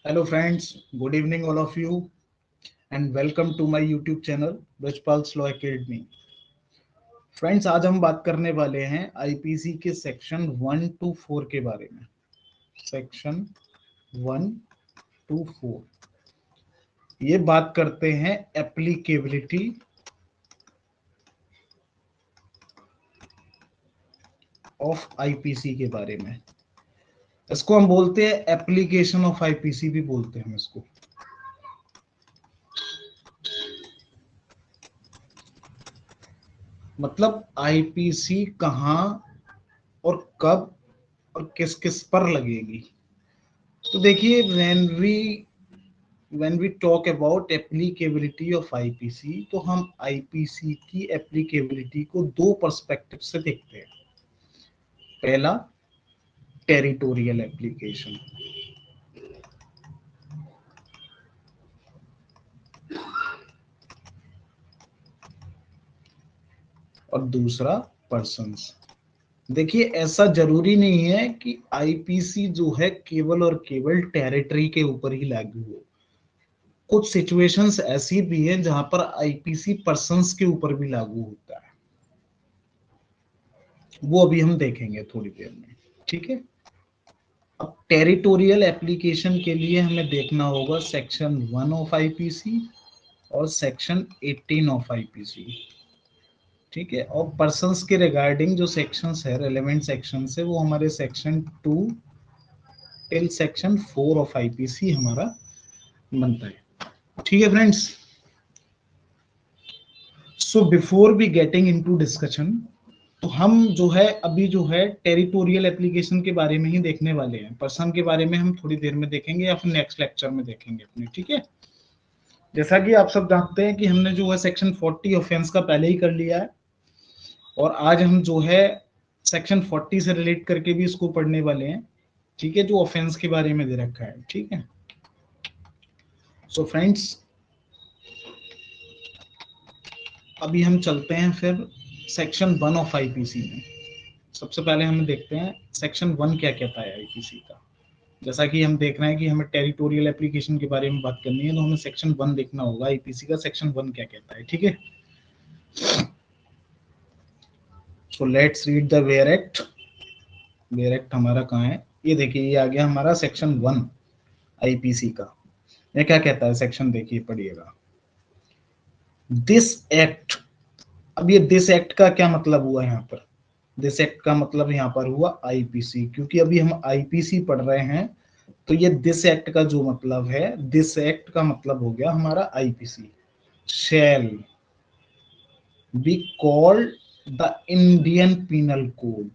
Hello friends, good evening all of you and welcome to my YouTube channel Bridgepal's Law Academy. Friends आज हम बात करने वाले हैं आईपीसी के सेक्शन 1 to 4 के बारे में। सेक्शन 1 to 4 ये बात करते हैं एप्लीकेबिलिटी ऑफ आईपीसी के बारे में। इसको हम बोलते हैं एप्लीकेशन ऑफ आईपीसी भी बोलते हैं हम इसको। मतलब आईपीसी कहाँ और कब और किस किस पर लगेगी। तो देखिए when we talk about applicability of IPC तो हम आईपीसी की एप्लीकेबिलिटी को दो पर्सपेक्टिव से देखते हैं। पहला टेरिटोरियल एप्लीकेशन, और दूसरा पर्सन्स। देखिए ऐसा जरूरी नहीं है कि आईपीसी जो है केवल और केवल टेरिटरी के ऊपर ही लागू हो। कुछ सिचुएशंस ऐसी भी हैं जहां पर आईपीसी पर्सन्स के ऊपर भी लागू होता है, वो अभी हम देखेंगे थोड़ी देर में। ठीक है, अब टेरिटोरियल एप्लीकेशन के लिए हमें देखना होगा सेक्शन 1 ऑफ आईपीसी और सेक्शन 18 ऑफ आईपीसी। ठीक है, और पर्सन्स के रिगार्डिंग जो सेक्शंस है, रेलेवेंट सेक्शंस है, वो हमारे section 2 till section 4 of IPC हमारा बनता है। ठीक है friends, so before we getting into discussion, तो हम जो है अभी जो है टेरिटोरियल एप्लीकेशन के बारे में ही देखने वाले हैं। पर्सन के बारे में हम थोड़ी देर में देखेंगे या फिर नेक्स्ट लेक्चर में देखेंगे अपने। ठीक है, जैसा कि आप सब जानते हैं कि हमने जो है सेक्शन 40 ऑफेंस का पहले ही कर लिया है, और आज हम जो है सेक्शन 40 से रिलेट करके भी इसको पढ़ने वाले हैं। ठीक है, जो ऑफेंस के बारे में दे रखा है। ठीक है, सो फ्रेंड्स अभी हम चलते हैं फिर सेक्शन 1 ऑफ आईपीसी में। सबसे पहले हम देखते हैं सेक्शन 1 क्या कहता है आईपीसी का। जैसा कि हम देख रहे हैं कि हमें टेरिटोरियल एप्लीकेशन के बारे में बात करनी है, तो हमें सेक्शन 1 देखना होगा आईपीसी का। सेक्शन 1 क्या कहता है। ठीक है, सो let's read the where act. Where act हमारा कहाँ है, ये देखिए, ये आ गया हमारा सेक्शन 1 आईपीसी का। ये क्या कहता है सेक्शन, देखिए पढ़िएगा। दिस एक्ट, अब ये दिस एक्ट का क्या मतलब हुआ यहाँ पर। दिस एक्ट का मतलब यहाँ पर हुआ आईपीसी, क्योंकि अभी हम आईपीसी पढ़ रहे हैं। तो ये दिस एक्ट का जो मतलब है, दिस एक्ट का मतलब हो गया हमारा IPC. Shall be called the Indian Penal Code.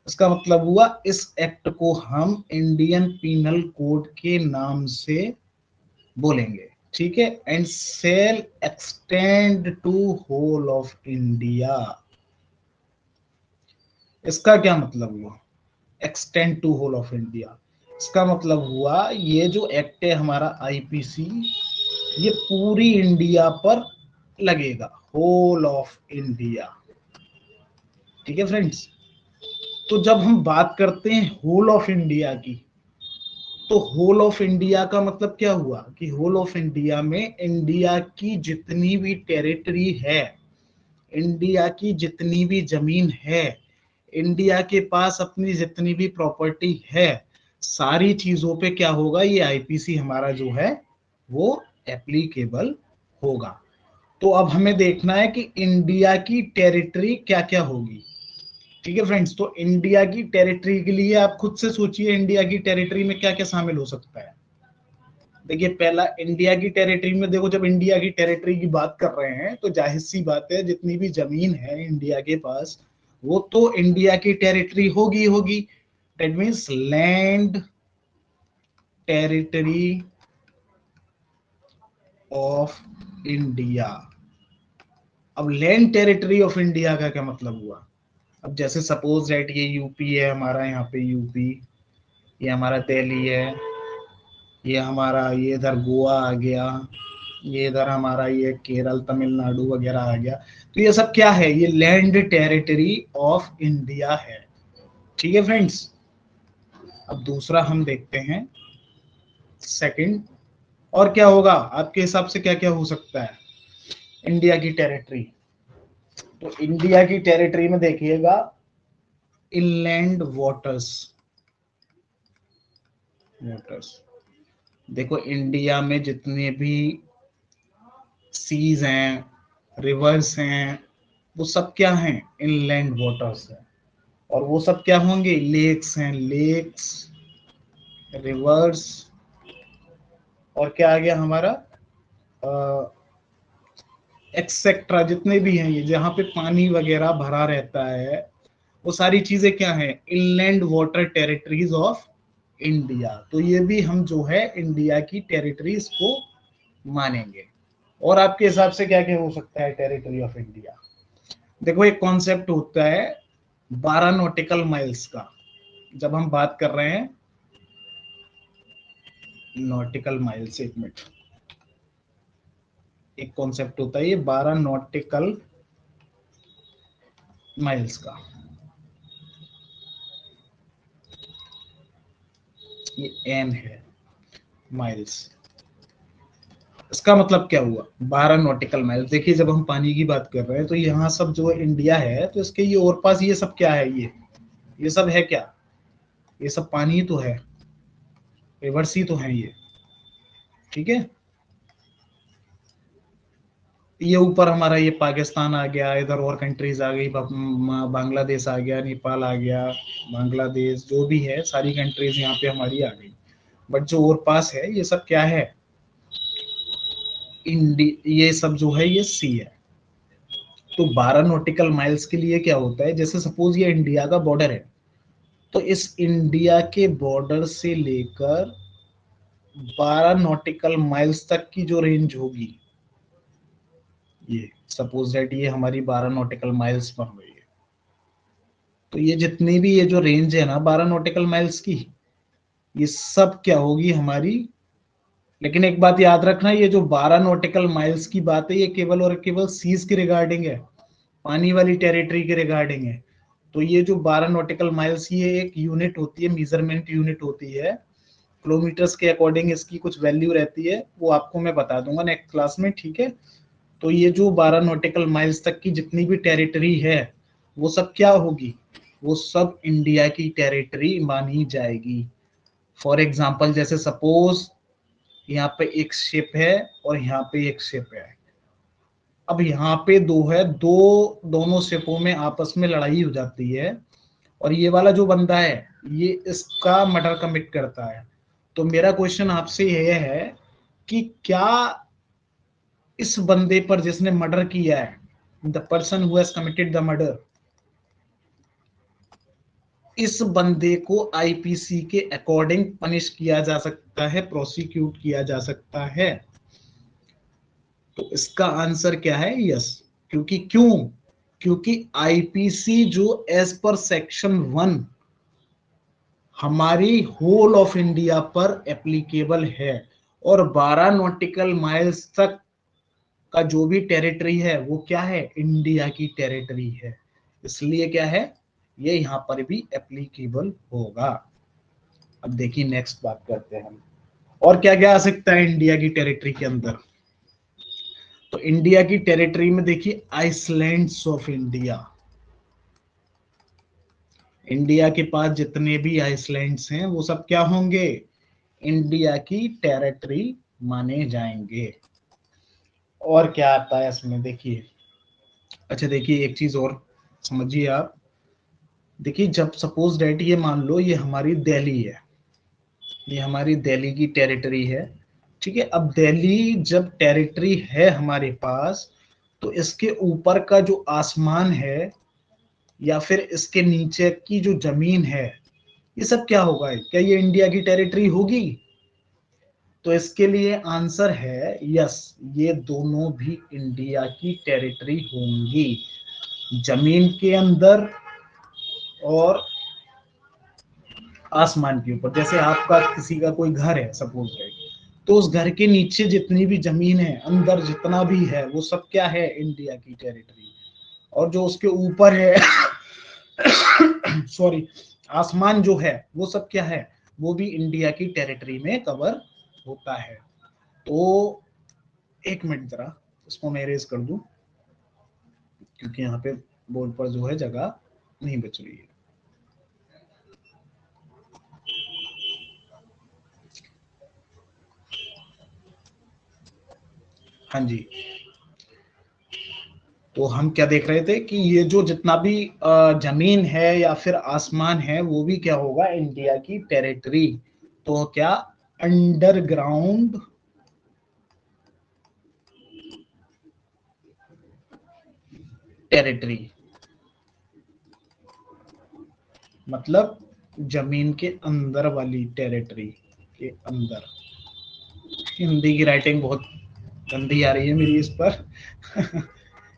इसका मतलब हुआ इस एक्ट को हम इंडियन पीनल कोड के नाम से बोलेंगे। ठीक है, and shall extend to whole of India. इसका क्या मतलब हुआ, extend to whole of India. इसका मतलब हुआ ये जो एक्ट है हमारा आईपीसी, ये पूरी इंडिया पर लगेगा, होल ऑफ इंडिया। ठीक है फ्रेंड्स, तो जब हम बात करते हैं होल ऑफ इंडिया की, तो होल ऑफ इंडिया का मतलब क्या हुआ कि होल ऑफ इंडिया में इंडिया की जितनी भी टेरिटरी है, इंडिया की जितनी भी जमीन है, इंडिया के पास अपनी जितनी भी प्रॉपर्टी है, सारी चीजों पे क्या होगा, ये आईपीसी हमारा जो है वो एप्लीकेबल होगा। तो अब हमें देखना है कि इंडिया की टेरिटरी क्या क्या होगी। ठीक है फ्रेंड्स, तो इंडिया की टेरिटरी के लिए आप खुद से सोचिए इंडिया की टेरिटरी में क्या क्या शामिल हो सकता है। देखिए पहला, इंडिया की टेरिटरी में देखो, जब इंडिया की टेरिटरी की बात कर रहे हैं तो जाहिर सी बात है जितनी भी जमीन है इंडिया के पास, वो तो इंडिया की टेरिटरी होगी होगी। That means land territory of India. अब लैंड टेरिटरी ऑफ इंडिया का क्या मतलब हुआ। अब जैसे सपोज दैट ये यूपी है हमारा, यहाँ पे यूपी, ये हमारा दिल्ली है, ये हमारा ये इधर गोवा आ गया, ये इधर हमारा ये केरल तमिलनाडु वगैरह आ गया। तो ये सब क्या है, ये लैंड टेरिटरी ऑफ इंडिया है। ठीक है फ्रेंड्स, अब दूसरा हम देखते हैं सेकंड, और क्या होगा आपके हिसाब से, क्या क्या हो सकता है इंडिया की टेरिटरी? तो इंडिया की टेरिटरी में देखिएगा इनलैंड वाटर्स, देखो इंडिया में जितने भी सीज हैं, रिवर्स हैं, वो सब क्या हैं? इनलैंड वाटर्स हैं। और वो सब क्या होंगे? लेक्स हैं, लेक्स, रिवर्स, और क्या आ गया हमारा एक्सेट्रा, जितने भी हैं ये जहाँ पे पानी वगैरह भरा रहता है, वो सारी चीजें क्या है? Inland water territories of India. तो ये भी हम जो है इंडिया की टेरिटरीज को मानेंगे। और आपके हिसाब से क्या क्या हो सकता है टेरिटरी ऑफ इंडिया? देखो एक कॉन्सेप्ट होता है 12 नॉटिकल माइल्स का। जब हम बात कर रहे हैं नॉटिकल माइल्स, एक मिनट, एक कॉन्सेप्ट होता है ये 12 नॉटिकल माइल्स का। ये एन है माइल्स, इसका मतलब क्या हुआ? 12 नॉटिकल माइल्स। देखिए जब हम पानी की बात कर रहे हैं तो यहाँ सब जो इंडिया है, तो इसके ये और पास ये सब क्या है? ये सब है क्या? ये सब पानी तो है, रिवर्स ही तो है ये, ठीक है। ये ऊपर हमारा ये पाकिस्तान आ गया, इधर और कंट्रीज आ गई, बांग्लादेश आ गया, नेपाल आ गया, बांग्लादेश जो भी है सारी कंट्रीज यहाँ पे हमारी आ गई। बट जो और पास है ये सब क्या है? ये सब जो है ये सी है। तो 12 नॉटिकल माइल्स के लिए क्या होता है? जैसे सपोज ये इंडिया का बॉर्डर है, तो इस इंडिया के बॉर्डर से लेकर 12 नॉटिकल माइल्स तक की जो रेंज होगी, ये सपोज दैट ये हमारी 12 नॉटिकल माइल्स बन गई है। तो ये जितनी भी ये जो रेंज है ना 12 नॉटिकल माइल्स की, ये सब क्या होगी हमारी? लेकिन एक बात याद रखना, ये जो 12 नॉटिकल माइल्स की बात है ये केवल और केवल सीज के रिगार्डिंग है, पानी वाली टेरिटरी के रिगार्डिंग है। तो ये जो 12 नॉटिकल माइल्स, ये एक यूनिट होती है, मेजरमेंट यूनिट होती है, किलोमीटर्स के अकॉर्डिंग इसकी कुछ वैल्यू रहती है, वो आपको मैं बता दूंगा नेक्स्ट क्लास में, ठीक है। तो ये जो 12 नॉटिकल माइल्स तक की जितनी भी टेरिटरी है वो सब क्या होगी? वो सब इंडिया की टेरिटरी मानी जाएगी। फॉर एग्जाम्पल जैसे सपोज यहाँ पे एक शिप है और यहाँ पे एक शिप है, अब यहाँ पे दो है, दोनों शिपों में आपस में लड़ाई हो जाती है, और ये वाला जो बंदा है ये इसका मर्डर कमिट करता है। तो मेरा क्वेश्चन आपसे यह है कि क्या इस बंदे पर जिसने मर्डर किया है, the person who has committed the murder, इस बंदे को आईपीसी के अकॉर्डिंग पनिश किया जा सकता है, प्रोसिक्यूट किया जा सकता है? तो इसका आंसर क्या है? यस। क्योंकि आईपीसी जो एज पर सेक्शन 1 हमारी होल ऑफ इंडिया पर एप्लीकेबल है, और 12 नॉटिकल माइल्स तक का जो भी टेरिटरी है वो क्या है? इंडिया की टेरिटरी है। इसलिए क्या है, ये यहाँ पर भी एप्लीकेबल होगा। अब देखिए नेक्स्ट बात करते हैं हम, और क्या क्या आ सकता है इंडिया की टेरिटरी के अंदर। तो इंडिया की टेरिटरी में देखिए आइसलैंड्स ऑफ इंडिया, इंडिया के पास जितने भी आइसलैंड्स हैं वो सब क्या होंगे? इंडिया की टेरिटरी माने जाएंगे। और क्या आता है इसमें देखिए, अच्छा देखिए एक चीज और समझिए आप, देखिए जब सपोज डेट ये मान लो ये हमारी दिल्ली है, ये हमारी दिल्ली की टेरिटरी है, ठीक है। अब दिल्ली जब टेरिटरी है हमारे पास, तो इसके ऊपर का जो आसमान है या फिर इसके नीचे की जो जमीन है, ये सब क्या होगा? क्या ये इंडिया की टेरिटरी होगी? तो इसके लिए आंसर है यस, ये दोनों भी इंडिया की टेरिटरी होंगी, जमीन के अंदर और आसमान के ऊपर। जैसे आपका किसी का कोई घर है सपोज दैट, तो उस घर के नीचे जितनी भी जमीन है, अंदर जितना भी है, वो सब क्या है? इंडिया की टेरिटरी। और जो उसके ऊपर है सॉरी, आसमान जो है वो सब क्या है? वो भी इंडिया की टेरिटरी में कवर होता है। तो एक मिनट जरा इसको मैं इरेज कर दूं, क्योंकि यहाँ पे बोर्ड पर जो है जगह नहीं बच रही है। हाँ जी, तो हम क्या देख रहे थे कि ये जो जितना भी जमीन है या फिर आसमान है वो भी क्या होगा, इंडिया की टेरिटरी। तो क्या, अंडरग्राउंड टेरिटरी, मतलब जमीन के अंदर वाली टेरिटरी के अंदर। हिंदी की राइटिंग बहुत गंदी आ रही है मेरी इस पर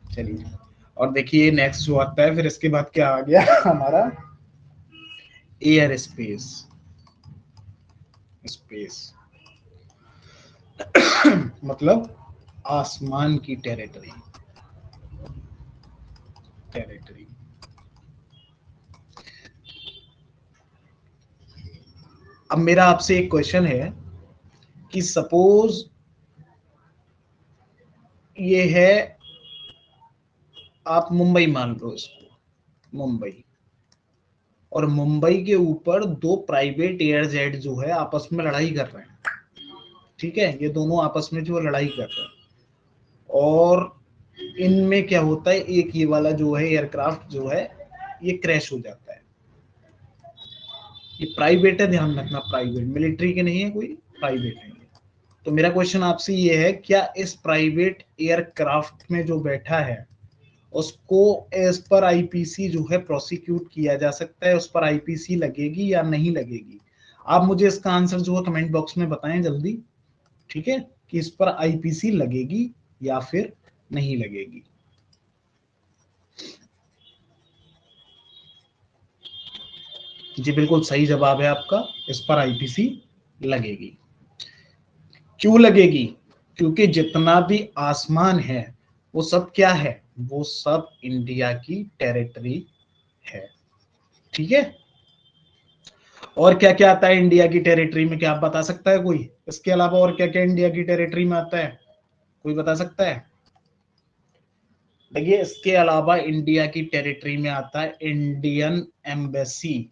चलिए, और देखिए नेक्स्ट जो आता है, फिर इसके बाद क्या आ गया हमारा, एयर स्पेस। स्पेस मतलब आसमान की टेरिटरी। टेरिटरी अब मेरा आपसे एक क्वेश्चन है कि सपोज ये है, आप मुंबई मान लो इसको, मुंबई, और मुंबई के ऊपर दो प्राइवेट एयर जेट जो है आपस में लड़ाई कर रहे हैं। ठीक है, ये दोनों आपस में जो लड़ाई कर रहे हैं, और इनमें क्या होता है, एक ये वाला जो है एयरक्राफ्ट जो है ये क्रैश हो जाता है। ये प्राइवेट है, ध्यान रखना, प्राइवेट, मिलिट्री के नहीं है कोई, प्राइवेट है। तो मेरा क्वेश्चन आपसे ये है, क्या इस प्राइवेट एयरक्राफ्ट में जो बैठा है उसको एज पर आईपीसी जो है प्रोसिक्यूट किया जा सकता है, उस पर आईपीसी लगेगी या नहीं लगेगी? आप मुझे इसका आंसर जो है कमेंट बॉक्स में बताएं जल्दी, ठीक है, कि इस पर आईपीसी लगेगी या फिर नहीं लगेगी। जी बिल्कुल सही जवाब है आपका, इस पर आईपीसी लगेगी। क्यों लगेगी? क्योंकि जितना भी आसमान है वो सब क्या है, वो सब इंडिया की टेरिटरी है। ठीक है, और क्या क्या आता है इंडिया की टेरिटरी में, क्या आप बता सकता है कोई? इसके अलावा और क्या क्या इंडिया की टेरिटरी में आता है, कोई बता सकता है? देखिए, इसके अलावा इंडिया की टेरिटरी में आता है Indian embassy.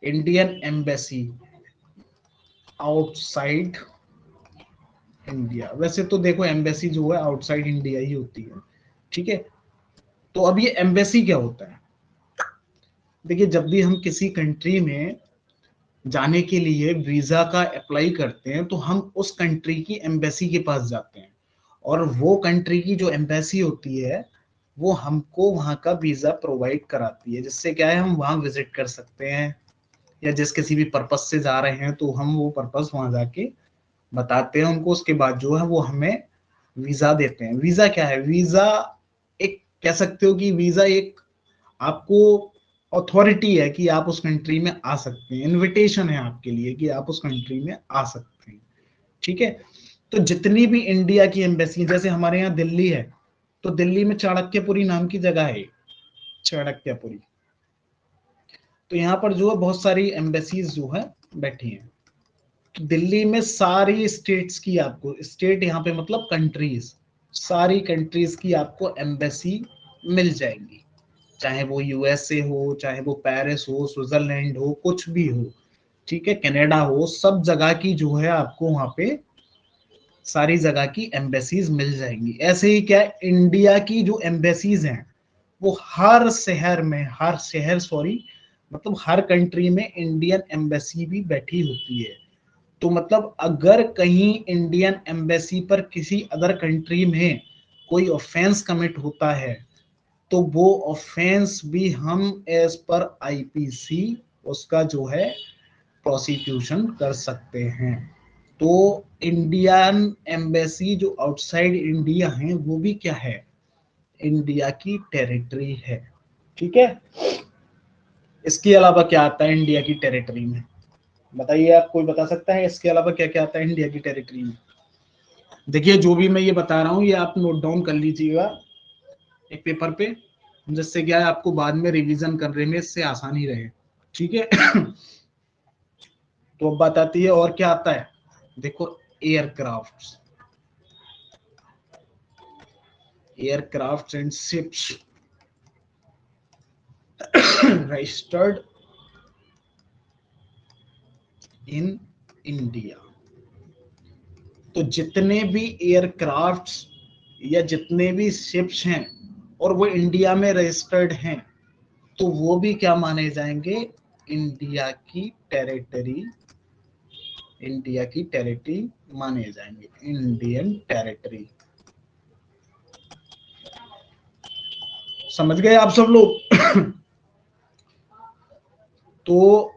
Indian embassy outside India. वैसे तो देखो, एम्बेसी जो है आउटसाइड इंडिया ही होती है। ठीक है, तो अब ये एम्बेसी क्या होता है? देखिए, जब भी हम किसी कंट्री में जाने के लिए वीजा का अप्लाई करते हैं तो हम उस कंट्री की एम्बेसी के पास जाते हैं, और वो कंट्री की जो एम्बेसी होती है वो हमको वहां का वीजा प्रोवाइड कराती है, जिससे क्या है, हम वहां विजिट कर सकते हैं, या जिस किसी भी पर्पस से जा रहे हैं तो हम वो पर्पस वहां जाके बताते हैं उनको, उसके बाद जो है वो हमें वीजा देते हैं। वीजा क्या है? वीजा एक, कह सकते हो कि वीजा एक आपको अथॉरिटी है कि आप उस कंट्री में आ सकते हैं, इनविटेशन है आपके लिए कि आप उस कंट्री में आ सकते हैं। ठीक है, तो जितनी भी इंडिया की एम्बेसी, जैसे हमारे यहाँ दिल्ली है, तो दिल्ली में चाणक्यपुरी नाम की जगह है, चाणक्यपुरी। तो यहाँ पर जो है बहुत सारी एम्बेसीज जो है बैठी हैं। तो दिल्ली में सारी स्टेट्स की, आपको स्टेट यहाँ पे मतलब कंट्रीज, सारी कंट्रीज की आपको एम्बेसी मिल जाएंगी, चाहे वो यूएसए हो, चाहे वो पेरिस हो, स्विट्जरलैंड हो, कुछ भी हो। ठीक है, कनाडा हो, सब जगह की जो है आपको वहां पे सारी जगह की एम्बेसीज मिल जाएंगी। ऐसे ही क्या, इंडिया की जो एम्बेसीज हैं वो हर शहर में, हर शहर सॉरी, मतलब हर कंट्री में इंडियन एम्बेसी भी बैठी होती है। तो मतलब अगर कहीं इंडियन एम्बेसी पर किसी अदर कंट्री में कोई ऑफेंस कमिट होता है तो वो ऑफेंस भी हम एज पर आईपीसी उसका जो है प्रोसिक्यूशन कर सकते हैं। तो इंडियन एम्बेसी जो आउटसाइड इंडिया है वो भी क्या है, इंडिया की टेरिटरी है। ठीक है, इसके अलावा क्या आता है इंडिया की टेरिटरी में, बताइए, आप कोई बता सकता है इसके अलावा क्या क्या आता है इंडिया की टेरिटरी में? देखिए, जो भी मैं ये बता रहा हूँ ये आप नोट डाउन कर लीजिएगा एक पेपर पे, जिससे क्या है आपको बाद में रिवीजन करने में इससे आसानी रहे। ठीक है। तो अब बात आती है और क्या आता है, देखो aircrafts, aircrafts and ships registered in India. तो जितने भी एयरक्राफ्ट्स या जितने भी शिप्स हैं और वो इंडिया में रजिस्टर्ड हैं, तो वो भी क्या माने जाएंगे, इंडिया की टेरिटरी, इंडिया की टेरिटरी माने जाएंगे, इंडियन टेरिटरी। समझ गए आप सब लोग? तो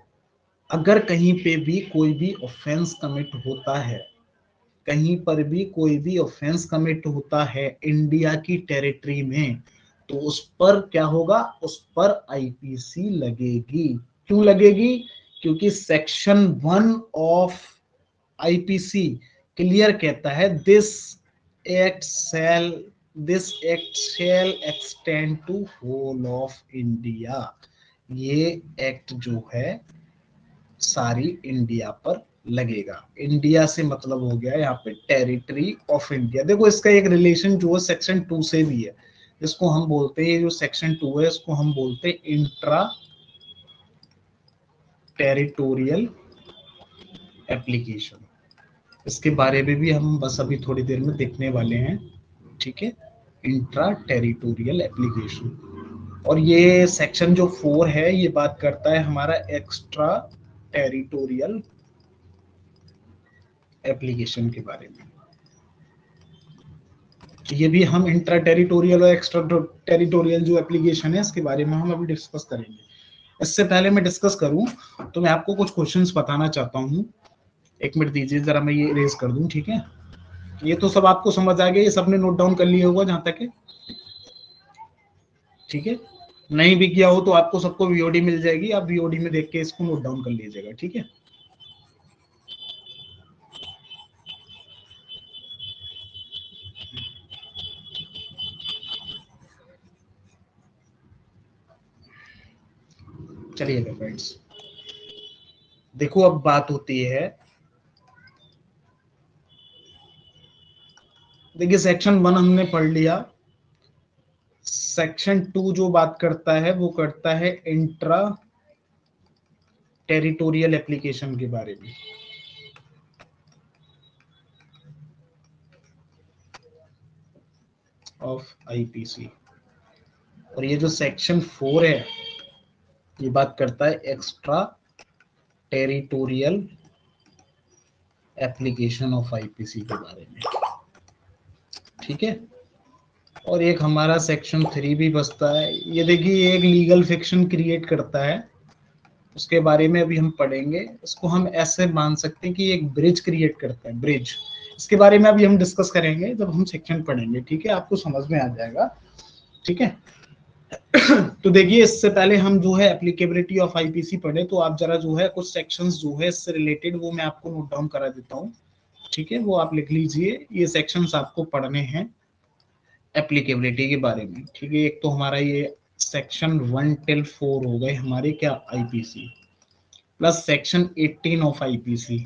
अगर कहीं पे भी कोई भी ऑफेंस कमिट होता है, कहीं पर भी कोई भी ऑफेंस कमिट होता है इंडिया की टेरिटरी में, तो उस पर क्या होगा, उस पर आईपीसी लगेगी। क्यों लगेगी, क्योंकि सेक्शन 1 ऑफ आईपीसी क्लियर कहता है act shall this act shall extend to whole of India. ये एक्ट जो है सारी इंडिया पर लगेगा। इंडिया से मतलब हो गया यहाँ पे टेरिटरी ऑफ इंडिया। देखो इसका एक रिलेशन जो है सेक्शन 2 से भी है, इसको हम बोलते हैं, जो सेक्शन 2 है इसको हम बोलते हैं इंट्रा टेरिटोरियल एप्लीकेशन। इसके बारे में भी हम बस अभी थोड़ी देर में देखने वाले हैं, ठीक है, इंट्रा टेरिटोरियल एप्लीकेशन। और ये सेक्शन जो 4 है ये बात करता है हमारा एक्स्ट्रा टेरिटोरियल एप्लीकेशन के बारे में। तो ये भी हम इंट्रा टेरिटोरियल और एक्स्ट्रा टेरिटोरियल जो एप्लीकेशन है इसके बारे में हम अभी डिस्कस करेंगे। इससे पहले मैं डिस्कस करूं तो मैं आपको कुछ क्वेश्चंस बताना चाहता हूं। एक मिनट दीजिए जरा, मैं ये इरेज कर दूं, ठीक है। ये तो सब आपको समझ आ गया, ये सबने नोट डाउन कर लिया होगा जहां तक है, ठीक है। नहीं भी किया हो तो आपको सबको वीओडी मिल जाएगी, आप वीओडी में देख के इसको नोट डाउन कर लीजिएगा, ठीक है। चलिएगा फ्रेंड्स, देखो अब बात होती है, देखिए सेक्शन 1 हमने पढ़ लिया। सेक्शन 2 जो बात करता है वो करता है इंट्रा टेरिटोरियल एप्लीकेशन के बारे में। Of IPC. और ये जो सेक्शन 4 है ये बात करता है extra territorial application of IPC के बारे में, ठीक है। और एक हमारा सेक्शन 3 भी बचता है। ये देखिए एक लीगल फिक्शन क्रिएट करता है, उसके बारे में अभी हम पढ़ेंगे। इसको हम ऐसे मान सकते हैं कि एक ब्रिज क्रिएट करता है, ब्रिज। इसके बारे में अभी हम डिस्कस करेंगे जब हम सेक्शन पढ़ेंगे, ठीक है, आपको समझ में आ जाएगा, ठीक है। तो देखिए इससे पहले हम जो है एप्लीकेबिलिटी ऑफ आईपीसी पढ़े, तो आप जरा जो है कुछ सेक्शंस जो है इससे रिलेटेड वो मैं आपको नोट डाउन करा देता हूँ, ठीक है। वो आप लिख लीजिए, ये सेक्शंस आपको पढ़ने हैं एप्लीकेबिलिटी के बारे में, ठीक है। एक तो हमारा ये सेक्शन 1 till 4 हो गए हमारे क्या IPC, plus section 18 of IPC,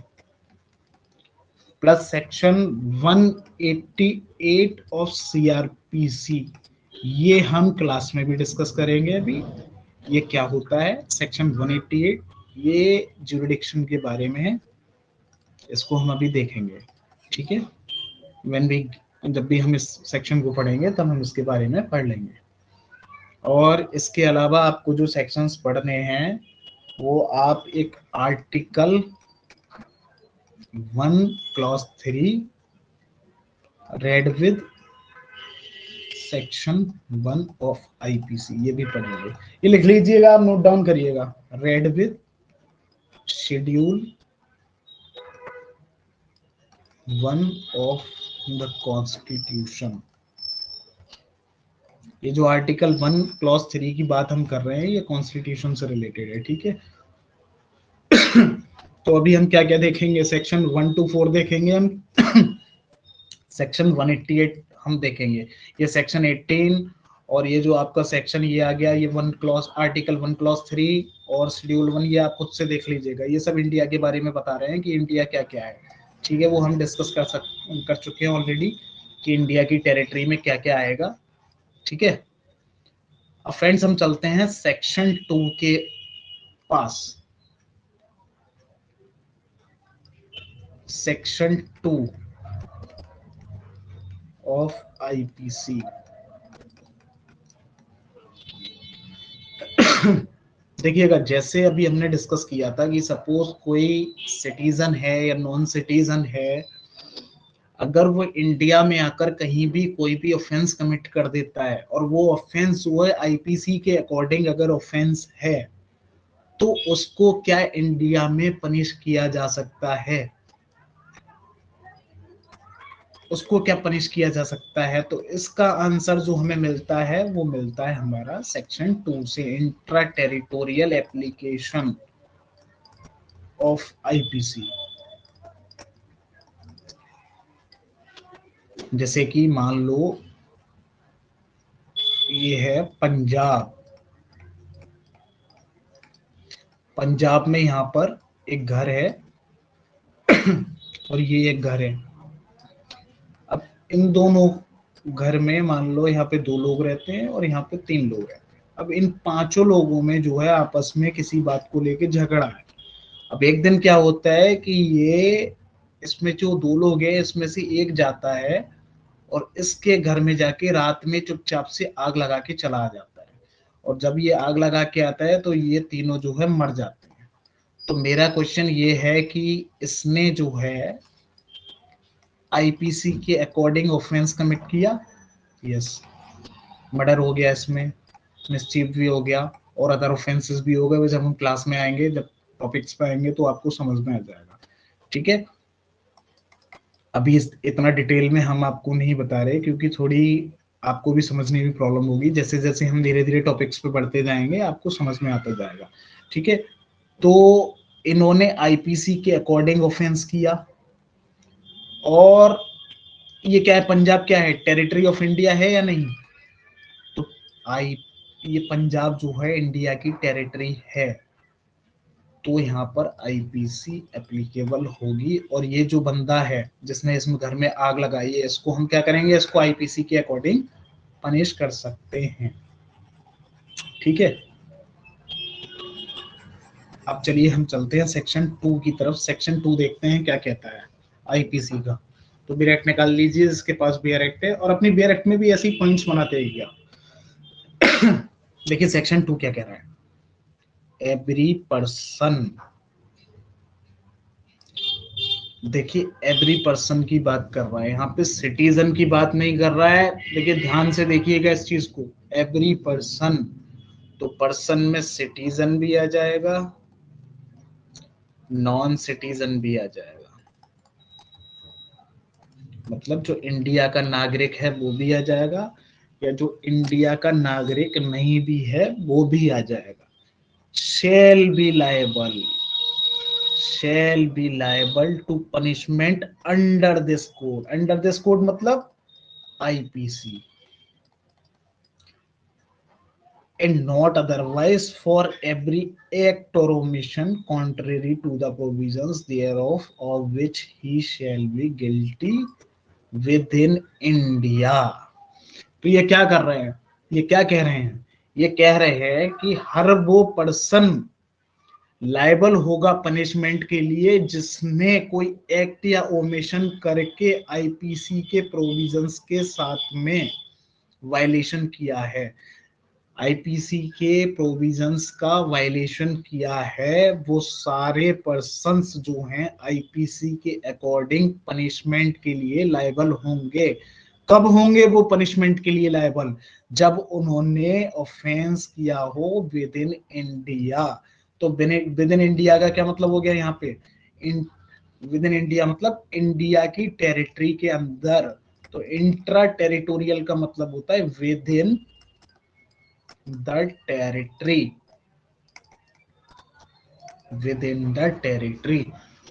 plus section 188 of CrPC. ये हम क्लास में भी डिस्कस करेंगे अभी, ये क्या होता है सेक्शन 188, ये ज्यूरिडिक्शन के बारे में है, इसको हम अभी देखेंगे, ठीक है। व्हेन वी, जब भी हम इस सेक्शन को पढ़ेंगे तब हम इसके बारे में पढ़ लेंगे। और इसके अलावा आपको जो सेक्शंस पढ़ने हैं वो आप एक article 1 clause 3 read with section 1 of IPC, ये भी पढ़ेंगे। ये लिख लीजिएगा, आप नोट डाउन करिएगा, read with schedule 1 of the constitution. ये जो आर्टिकल 1 क्लॉज 3 की बात हम कर रहे हैं ये कॉन्स्टिट्यूशन से रिलेटेड है, ठीक है। तो अभी हम क्या क्या देखेंगे, सेक्शन 1 to 4 देखेंगे हम। सेक्शन 188 हम देखेंगे, ये सेक्शन 18 और ये जो आपका सेक्शन ये आ गया, ये 1 क्लॉज आर्टिकल 1 क्लॉज 3 और शेड्यूल 1, ये आप खुद से देख लीजिएगा। ये सब इंडिया के बारे में बता रहे हैं कि इंडिया क्या क्या है। ठीक है, वो हम डिस्कस कर चुके हैं ऑलरेडी कि इंडिया की टेरिटरी में क्या क्या आएगा। ठीक है, अब फ्रेंड्स हम चलते हैं सेक्शन 2 के पास। Section 2 of IPC. देखिएगा, जैसे अभी हमने डिस्कस किया था कि सपोज कोई सिटीजन है या नॉन सिटीजन है, अगर वो इंडिया में आकर कहीं भी कोई भी ऑफेंस कमिट कर देता है और वो ऑफेंस वो है आईपीसी के अकॉर्डिंग अगर ऑफेंस है, तो उसको क्या इंडिया में पनिश किया जा सकता है? उसको क्या पनिश किया जा सकता है? तो इसका आंसर जो हमें मिलता है वो मिलता है हमारा सेक्शन 2 से, intra territorial application of IPC. जैसे कि मान लो ये है पंजाब, पंजाब में यहाँ पर एक घर है और ये एक घर है। अब इन दोनों घर में मान लो यहाँ पे 2 लोग रहते हैं और यहाँ पे 3 लोग रहते हैं। अब इन 5 लोगों में जो है आपस में किसी बात को लेके झगड़ा है। अब एक दिन क्या होता है कि ये इसमें जो 2 लोग हैं इसमें से एक जाता है और इसके घर में जाके रात में चुपचाप से आग लगा के चला आ जाता है, और जब ये आग लगा के आता है तो ये तीनों जो है मर जाते हैं। तो मेरा क्वेश्चन ये है कि इसने जो है आईपीसी के अकॉर्डिंग ऑफेंस कमिट किया। यस, मर्डर हो गया, इसमें मिसचीफ भी हो गया और अदर ऑफेंसेस भी हो गए। जब हम क्लास में आएंगे, जब टॉपिक्स पे आएंगे तो आपको समझ में आ जाएगा। ठीक है, अभी इतना डिटेल में हम आपको नहीं बता रहे क्योंकि थोड़ी आपको भी समझने में प्रॉब्लम होगी। जैसे जैसे हम धीरे धीरे टॉपिक्स पे बढ़ते जाएंगे आपको समझ में आता जाएगा। ठीक है, तो इन्होंने आईपीसी के अकॉर्डिंग ऑफेंस किया, और ये क्या है, पंजाब क्या है, टेरिटरी ऑफ इंडिया है या नहीं? तो आई ये पंजाब जो है इंडिया की टेरिटरी है, तो यहाँ पर आईपीसी एप्लीकेबल होगी। और ये जो बंदा है जिसने इसमें घर में आग लगाई है, इसको हम क्या करेंगे, इसको आईपीसी के अकॉर्डिंग पनिश कर सकते हैं। ठीक है, अब चलिए हम चलते हैं सेक्शन 2 की तरफ। सेक्शन 2 देखते हैं क्या कहता है आईपीसी का। तो बियर एक्ट निकाल लीजिए, जिसके पास बियर एक्ट है, और अपनी बियर एक्ट में भी ऐसी पॉइंट्स बनाते हैं क्या। देखिए सेक्शन 2 क्या कह रहा है, एवरी पर्सन, देखिए एवरी पर्सन की बात कर रहा है यहाँ पे, सिटीजन की बात नहीं कर रहा है। देखिए ध्यान से देखिएगा इस चीज को, एवरी पर्सन, तो पर्सन में सिटीजन भी आ जाएगा, नॉन सिटीजन भी आ जाएगा। मतलब जो इंडिया का नागरिक है वो भी आ जाएगा, या जो इंडिया का नागरिक नहीं भी है वो भी आ जाएगा। Shall be liable, shall be liable to punishment under this code। under this code मतलब IPC, and not otherwise for every act or omission contrary to the provisions thereof of which he shall be guilty within India। तो ये क्या कर रहे हैं, ये क्या कह रहे हैं, ये कह रहे हैं कि हर वो पर्सन लायबल होगा पनिशमेंट के लिए जिसने कोई एक्ट या ओमिशन करके आईपीसी के प्रोविजंस के साथ में वायलेशन किया है, आईपीसी के प्रोविजंस का वायलेशन किया है, वो सारे पर्सन्स जो हैं आईपीसी के अकॉर्डिंग पनिशमेंट के लिए लायबल होंगे। कब होंगे वो पनिशमेंट के लिए लायबल, जब उन्होंने ऑफेंस किया हो विद इन इंडिया। तो विद इन इंडिया का क्या मतलब हो गया यहाँ पे, विद इन इंडिया मतलब इंडिया की टेरिटरी के अंदर। तो इंट्रा टेरिटोरियल का मतलब होता है with in the territory, with in the territory.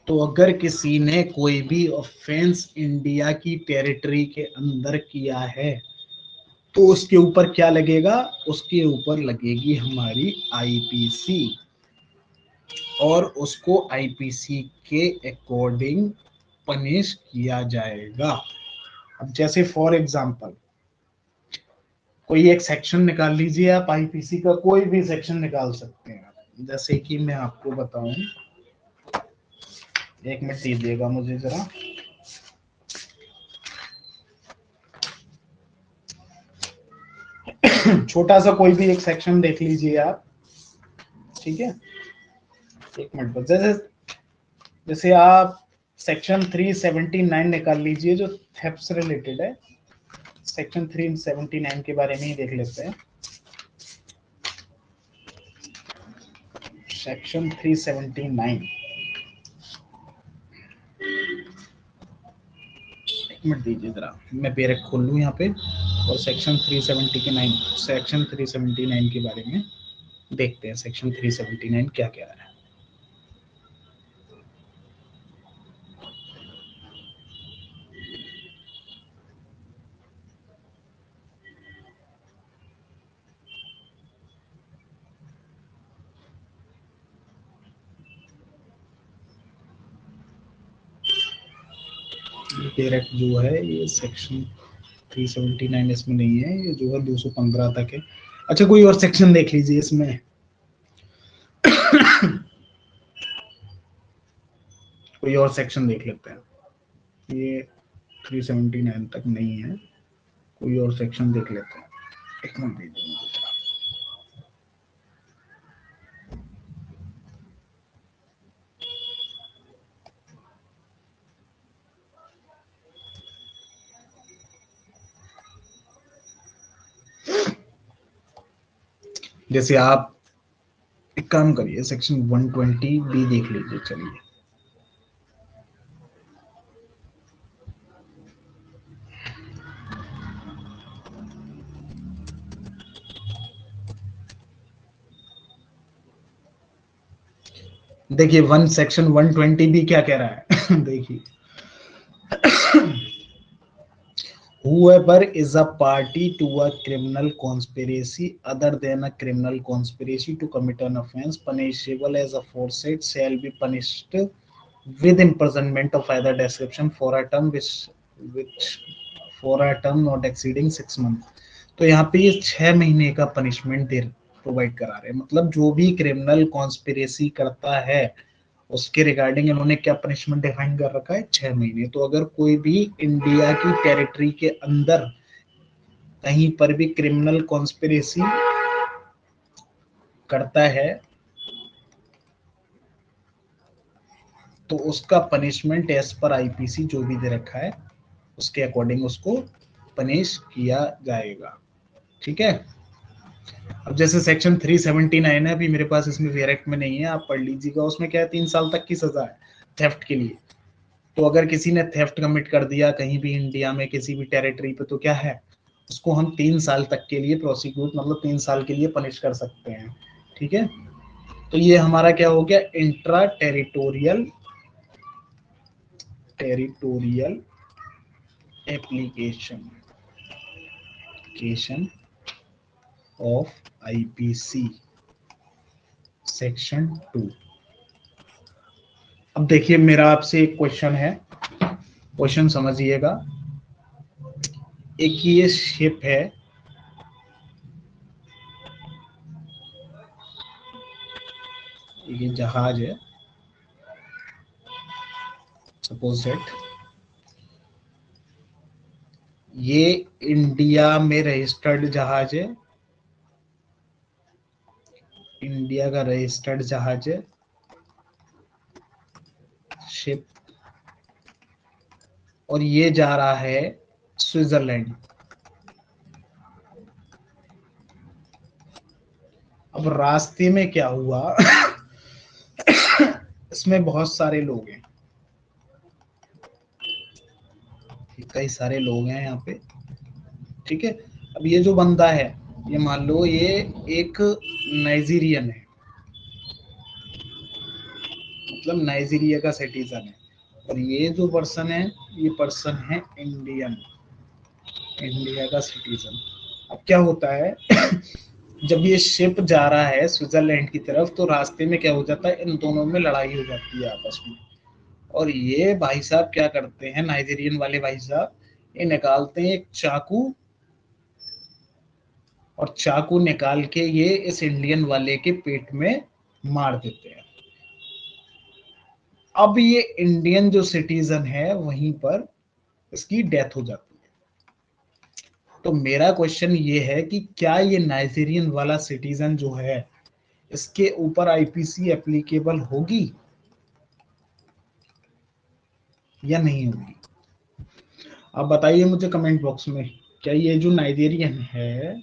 तो अगर किसी ने कोई भी ऑफेंस इंडिया की टेरिटरी के अंदर किया है तो उसके ऊपर क्या लगेगा, उसके ऊपर लगेगी हमारी आईपीसी, और उसको आईपीसी के अकॉर्डिंग पनिश किया जाएगा। अब जैसे फॉर एग्जांपल कोई एक सेक्शन निकाल लीजिए आप, आईपीसी का कोई भी सेक्शन निकाल सकते हैं आप। जैसे कि मैं आपको बताऊं, एक मिनट दीजिएगा मुझे जरा। छोटा सा कोई भी एक सेक्शन देख लीजिए आप, ठीक है, एक मिनट बस। जैसे जैसे आप सेक्शन 379 निकाल लीजिए जो थेफ्ट से रिलेटेड है। सेक्शन 379 के बारे में ही देख लेते हैं। सेक्शन 379, एक मिनट दीजिए जरा, मैं पेरेक खोल लूँ यहाँ पे और सेक्शन 379 के बारे में देखते हैं। सेक्शन 379 क्या क्या है। पेरेक जो है ये सेक्शन 379 इसमें नहीं है, ये जो है 215 तक है। अच्छा कोई और सेक्शन देख लीजिए इसमें। कोई और सेक्शन देख लेते हैं, ये 379 तक नहीं है, कोई और सेक्शन देख लेते हैं। एक मिनट दीजिए मुझे जरा। जैसे आप एक काम करिए, सेक्शन 120 बी देख लीजिए। चलिए देखिए, वन सेक्शन 120 बी क्या कह रहा है। देखिए, whoever is a party to a criminal conspiracy other than a criminal conspiracy to commit an offense punishable as aforesaid shall be punished with imprisonment of either description for a term which for a term not exceeding 6 months। तो यहाँ पे ये 6 महीने का punishment they provide करा रहे हैं। मतलब जो भी क्रिमिनल कॉन्स्पिरेसी करता है उसके रिगार्डिंग इन्होंने क्या पनिशमेंट डिफाइन कर रखा है, 6 महीने। तो अगर कोई भी इंडिया की टेरिटरी के अंदर कहीं पर भी क्रिमिनल कॉन्स्पिरेसी करता है तो उसका पनिशमेंट एज पर आईपीसी जो भी दे रखा है उसके अकॉर्डिंग उसको पनिश किया जाएगा। ठीक है। अब जैसे सेक्शन 379 है, अभी मेरे पास इसमें वेयर एक्ट में नहीं है, आप पढ़ लीजिएगा। उसमें क्या है, 3 साल तक की सजा है थेफ्ट के लिए। तो अगर किसी ने थेफ्ट कमिट कर दिया कहीं भी इंडिया में किसी भी टेरिटरी पे तो क्या है, उसको हम 3 साल तक के लिए प्रोसिक्यूट, मतलब 3 साल के लिए पनिश कर सकते हैं। ठीक है। तो ये हमारा क्या हो गया, intra territorial application of IPC section 2। अब देखिए मेरा आपसे एक क्वेश्चन है, क्वेश्चन समझिएगा। एक ये शिप है, ये जहाज है, सपोज दैट ये इंडिया में रजिस्टर्ड जहाज है, इंडिया का रजिस्टर्ड जहाज है, शिप, और ये जा रहा है स्विट्जरलैंड। अब रास्ते में क्या हुआ, इसमें बहुत सारे लोग हैं, कई सारे लोग हैं यहाँ पे। ठीक है। अब ये जो बंदा है, ये मान लो ये एक नाइजीरियन है, मतलब नाइजीरिया का सिटीजन है। और ये जो पर्सन है, ये पर्सन है इंडिया का सिटीजन। अब क्या होता है जब ये शिप जा रहा है स्विट्जरलैंड की तरफ तो रास्ते में क्या हो जाता है, इन दोनों में लड़ाई हो जाती है आपस में। और ये भाई साहब क्या करते हैं, नाइजीरियन वाले भाई साहब, ये निकालते हैं एक चाकू, और चाकू निकाल के ये इस इंडियन वाले के पेट में मार देते हैं। अब ये इंडियन जो सिटीजन है वहीं पर इसकी डेथ हो जाती है। तो मेरा क्वेश्चन ये है कि क्या ये नाइजीरियन वाला सिटीजन जो है इसके ऊपर आईपीसी एप्लीकेबल होगी या नहीं होगी? आप बताइए मुझे कमेंट बॉक्स में, क्या ये जो नाइजीरियन है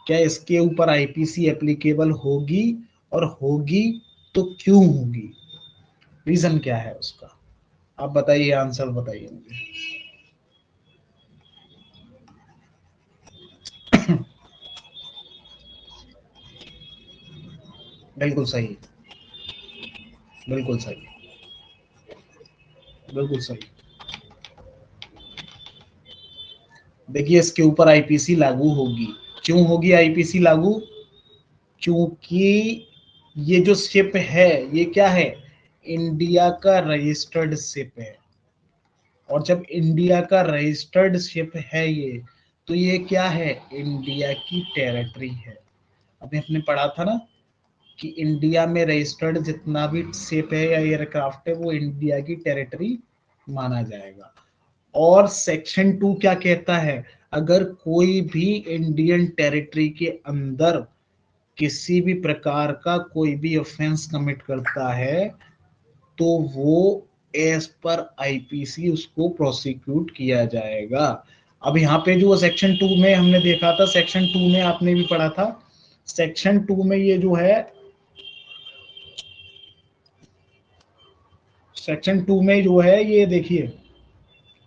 क्या इसके ऊपर आईपीसी एप्लीकेबल होगी, और होगी तो क्यों होगी, रीजन क्या है उसका? आप बताइए, आंसर बताइए मुझे। बिल्कुल सही, बिल्कुल सही, बिल्कुल सही। देखिए इसके ऊपर आईपीसी लागू होगी, क्यों होगी आईपीसी लागू? क्योंकि ये जो शिप है ये क्या है, इंडिया का रजिस्टर्ड शिप है। और जब इंडिया का रजिस्टर्ड शिप है ये, तो ये क्या है, इंडिया की टेरिटरी है। अभी हमने पढ़ा था ना कि इंडिया में रजिस्टर्ड जितना भी शिप है या एयरक्राफ्ट है वो इंडिया की टेरिटरी माना जाएगा। और सेक्शन 2 क्या कहता है, अगर कोई भी इंडियन टेरिटरी के अंदर किसी भी प्रकार का कोई भी ऑफेंस कमिट करता है तो वो एज पर आईपीसी उसको प्रोसिक्यूट किया जाएगा। अब यहाँ पे जो सेक्शन 2 में हमने देखा था, सेक्शन 2 में आपने भी पढ़ा था, सेक्शन 2 में ये जो है, सेक्शन 2 में जो है ये देखिए,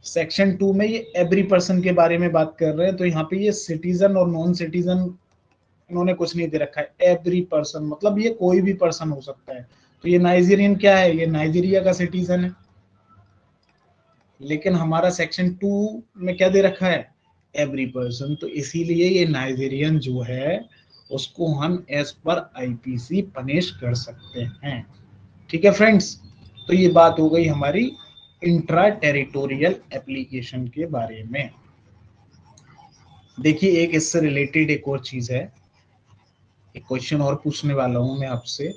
सेक्शन 2 में ये एवरी पर्सन के बारे में बात कर रहे हैं। तो यहाँ पे ये सिटीजन और नॉन सिटीजन इन्होंने कुछ नहीं दे रखा है, एवरी पर्सन मतलब ये कोई भी पर्सन हो सकता है। तो ये नाइजीरियन क्या है, ये नाइजीरिया का सिटीजन है। लेकिन हमारा सेक्शन 2 में क्या दे रखा है, एवरी पर्सन, तो इसीलिए ये नाइजीरियन जो है उसको हम एज पर आईपीसी पनिश कर सकते हैं। ठीक है फ्रेंड्स, तो ये बात हो गई हमारी इंट्रा टेरिटोरियल एप्लीकेशन के बारे में। देखिए एक इससे रिलेटेड एक और चीज है, एक क्वेश्चन और पूछने वाला हूं मैं आपसे,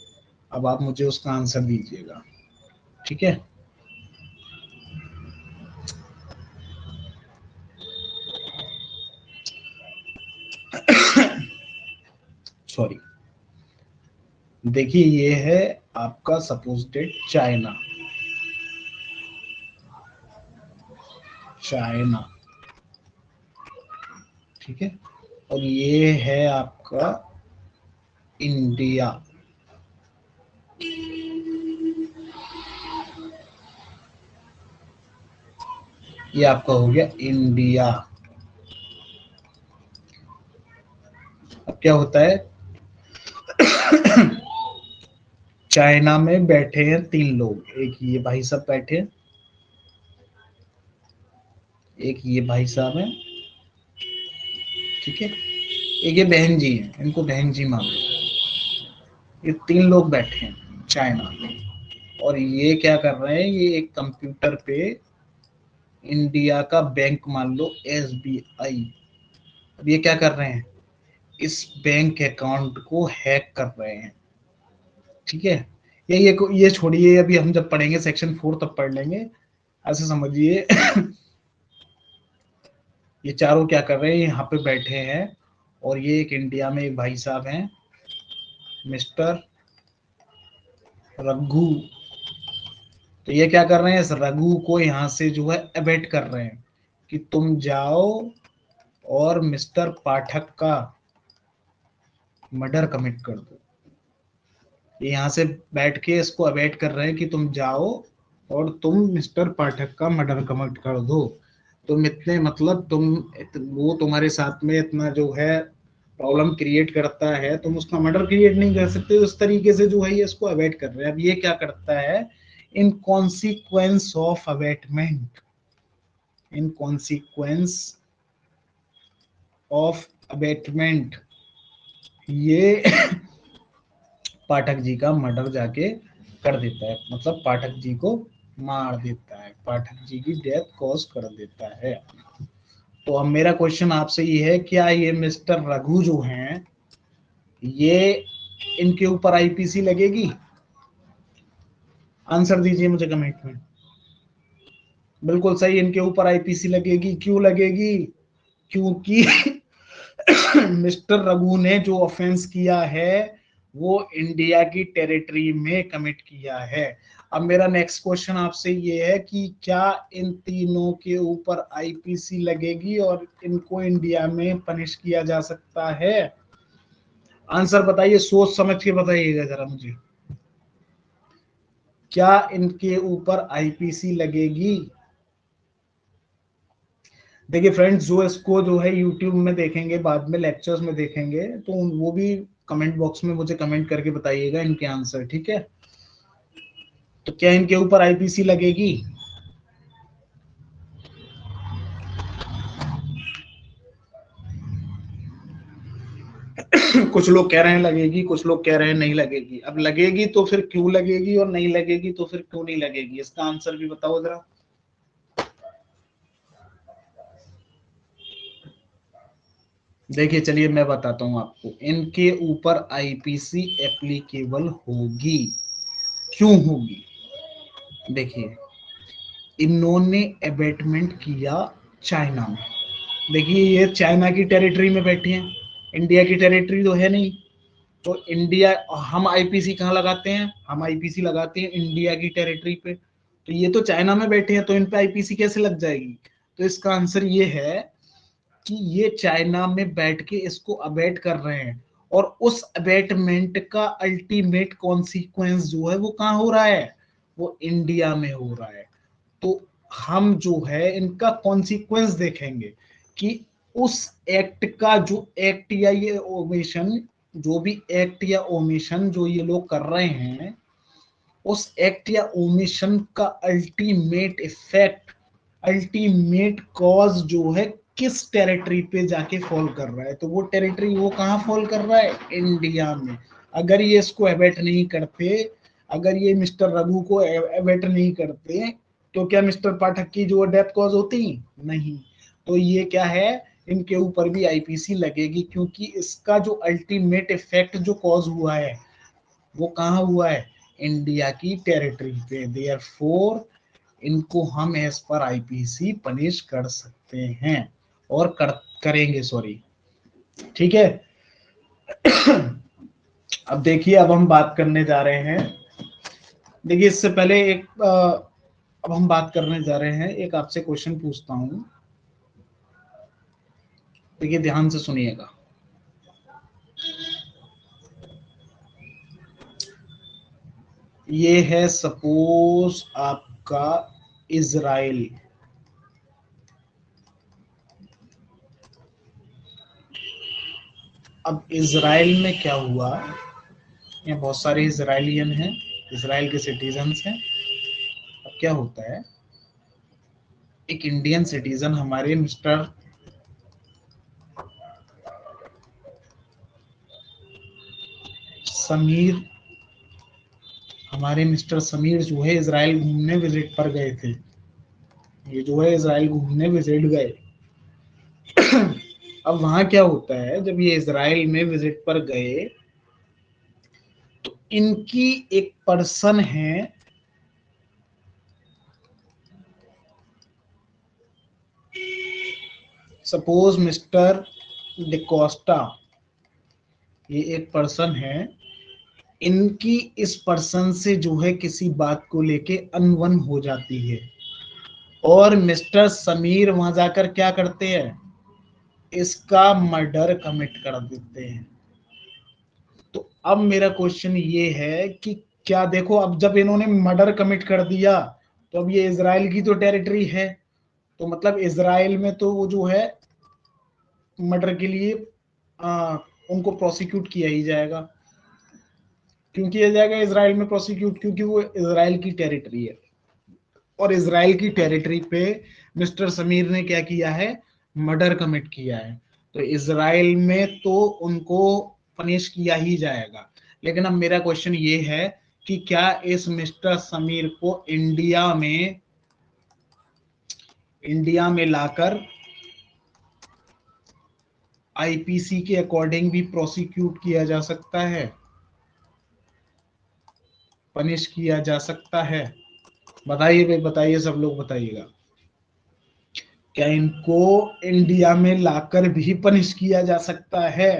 अब आप मुझे उसका आंसर दीजिएगा, ठीक है? सॉरी, देखिए ये है आपका सपोज डेट चाइना, चाइना, ठीक है, और ये है आपका इंडिया, ये आपका हो गया इंडिया। अब क्या होता है, चाइना में बैठे हैं 3 लोग, एक ये भाई साहब बैठे हैं, एक ये भाई साहब हैं, ठीक है, एक ये बहन जी हैं, इनको बहन जी मान लो। ये 3 लोग बैठे हैं चाइना में, और ये क्या कर रहे हैं, ये एक कंप्यूटर पे इंडिया का बैंक मान लो एसबीआई, अब ये क्या कर रहे हैं, इस बैंक अकाउंट को हैक कर रहे हैं, ठीक है? ये छोड़िए, अभी हम जब पढ़ेंगे सेक्शन 4 तब पढ़ लेंगे। ऐसे समझिए ये चारों क्या कर रहे हैं, यहाँ पे बैठे हैं, और ये एक इंडिया में एक भाई साहब हैं, मिस्टर रघु। तो ये क्या कर रहे हैं, इस रघु को यहाँ से जो है अबेट कर रहे हैं कि तुम जाओ और मिस्टर पाठक का मर्डर कमिट कर दो। ये यहाँ से बैठ के इसको अवेट कर रहे हैं कि तुम जाओ और तुम मिस्टर पाठक का मर्डर कमिट कर दो। तुम इतने मतलब वो तुम्हारे साथ में इतना जो है प्रॉब्लम क्रिएट करता है, तुम उसका मर्डर क्रिएट नहीं कर सकते, उस तरीके से जो है ये इसको अवेट कर रहे हैं। अब ये क्या करता है, in consequence of abetment, in consequence of abetment, ये पाठक जी का मर्डर जाके कर देता है, मतलब पाठक जी को मार देता है, पाठक जी की डेथ कॉज कर देता है। तो अब मेरा क्वेश्चन आपसे ये है, क्या ये मिस्टर रघु जो हैं, ये इनके ऊपर आईपीसी लगेगी? आंसर दीजिए मुझे कमेंट में। बिल्कुल सही, इनके ऊपर आईपीसी लगेगी। क्यों लगेगी? क्योंकि मिस्टर रघु ने जो ऑफेंस किया है वो इंडिया की टेरिटरी में कमिट किया है। अब मेरा नेक्स्ट क्वेश्चन आपसे ये है कि क्या इन तीनों के ऊपर आईपीसी लगेगी और इनको इंडिया में पनिश किया जा सकता है? आंसर बताइए, सोच समझ के बताइएगा जरा मुझे। क्या इनके ऊपर आईपीसी लगेगी? देखिए फ्रेंड्स, जो इसको जो है यूट्यूब में देखेंगे, बाद में लेक्चर्स में देखेंगे, तो वो भी कमेंट बॉक्स में मुझे कमेंट करके बताइएगा इनके आंसर, ठीक है? तो क्या इनके ऊपर आईपीसी लगेगी? कुछ लोग कह रहे हैं लगेगी, कुछ लोग कह रहे हैं नहीं लगेगी। अब लगेगी तो फिर क्यों लगेगी, और नहीं लगेगी तो फिर क्यों नहीं लगेगी, इसका आंसर भी बताओ जरा। देखिए चलिए मैं बताता हूं आपको, इनके ऊपर आईपीसी एप्लीकेबल होगी। क्यों होगी? देखिए, इन्होंने एबेटमेंट किया चाइना में। देखिए ये चाइना की टेरिटरी में बैठी हैं, इंडिया की टेरिटरी तो है नहीं। तो इंडिया, हम आईपीसी कहाँ लगाते हैं? हम आईपीसी लगाते हैं इंडिया की टेरिटरी पे। तो ये तो चाइना में बैठे हैं, तो इन पे आईपीसी कैसे लग जाएगी? तो इसका आंसर ये है कि ये चाइना में बैठ के इसको अबेट कर रहे हैं, और उस अबेटमेंट का अल्टीमेट कॉन्सिक्वेंस जो है वो कहाँ हो रहा है? वो इंडिया में हो रहा है। तो हम जो है इनका कॉन्सिक्वेंस देखेंगे कि उस एक्ट का, जो एक्ट या ये ओमिशन, जो भी एक्ट या ओमिशन जो ये लोग कर रहे हैं, उस एक्ट या ओमिशन का अल्टीमेट इफेक्ट, अल्टीमेट कॉज जो है किस टेरिटरी पे जाके फॉल कर रहा है? तो वो टेरिटरी वो कहाँ फॉल कर रहा है? इंडिया में। अगर ये इसको एबेट नहीं करते, अगर ये मिस्टर रघु को एबेट नहीं करते, तो क्या मिस्टर पाठक की जो डेथ कॉज होती? नहीं। तो ये क्या है, इनके ऊपर भी आईपीसी लगेगी, क्योंकि इसका जो अल्टीमेट इफेक्ट जो कॉज हुआ है वो कहाँ हुआ है? इंडिया की टेरिटरी पे। देयरफॉर इनको हम एज पर आईपीसी पनिश कर सकते हैं, और करेंगे, सॉरी, ठीक है? अब देखिए, अब हम बात करने जा रहे हैं। देखिए इससे पहले एक अब हम बात करने जा रहे हैं, एक आपसे क्वेश्चन पूछता हूं। देखिए ध्यान से सुनिएगा। ये है सपोज आपका इजराइल। अब इजराइल में क्या हुआ, यहाँ बहुत सारे इजराइलियन हैं, इजराइल के सिटीजन्स हैं। अब क्या होता है, एक इंडियन सिटीजन हमारे मिस्टर समीर, हमारे मिस्टर समीर जो है इजराइल घूमने विजिट पर गए थे। ये जो है इजराइल घूमने विजिट गए। अब वहां क्या होता है, जब ये इजराइल में विजिट पर गए, तो इनकी एक पर्सन है, सपोज मिस्टर डिकोस्टा, ये एक पर्सन है। इनकी इस पर्सन से जो है किसी बात को लेके अनबन हो जाती है, और मिस्टर समीर वहां जाकर क्या करते हैं? इसका मर्डर कमिट कर देते हैं। तो अब मेरा क्वेश्चन ये है कि क्या, देखो अब जब इन्होंने मर्डर कमिट कर दिया, तो अब ये इजराइल की तो टेरिटरी है, तो मतलब इजराइल में तो वो जो है मर्डर के लिए उनको प्रोसिक्यूट किया ही जाएगा। क्यों किया जाएगा इजराइल में प्रोसिक्यूट? क्योंकि वो इजराइल की टेरिटरी है, और इजराइल की टेरिटरी पे मिस्टर समीर ने क्या किया है? मर्डर कमिट किया है। तो इजराइल में तो उनको पनिश किया ही जाएगा। लेकिन अब मेरा क्वेश्चन ये है कि क्या इस मिस्टर समीर को इंडिया में लाकर आईपीसी के अकॉर्डिंग भी प्रोसिक्यूट किया जा सकता है, पनिश किया जा सकता है? बताइए भाई, बताइए, सब लोग बताइएगा, क्या इनको इंडिया में लाकर भी पनिश किया जा सकता है?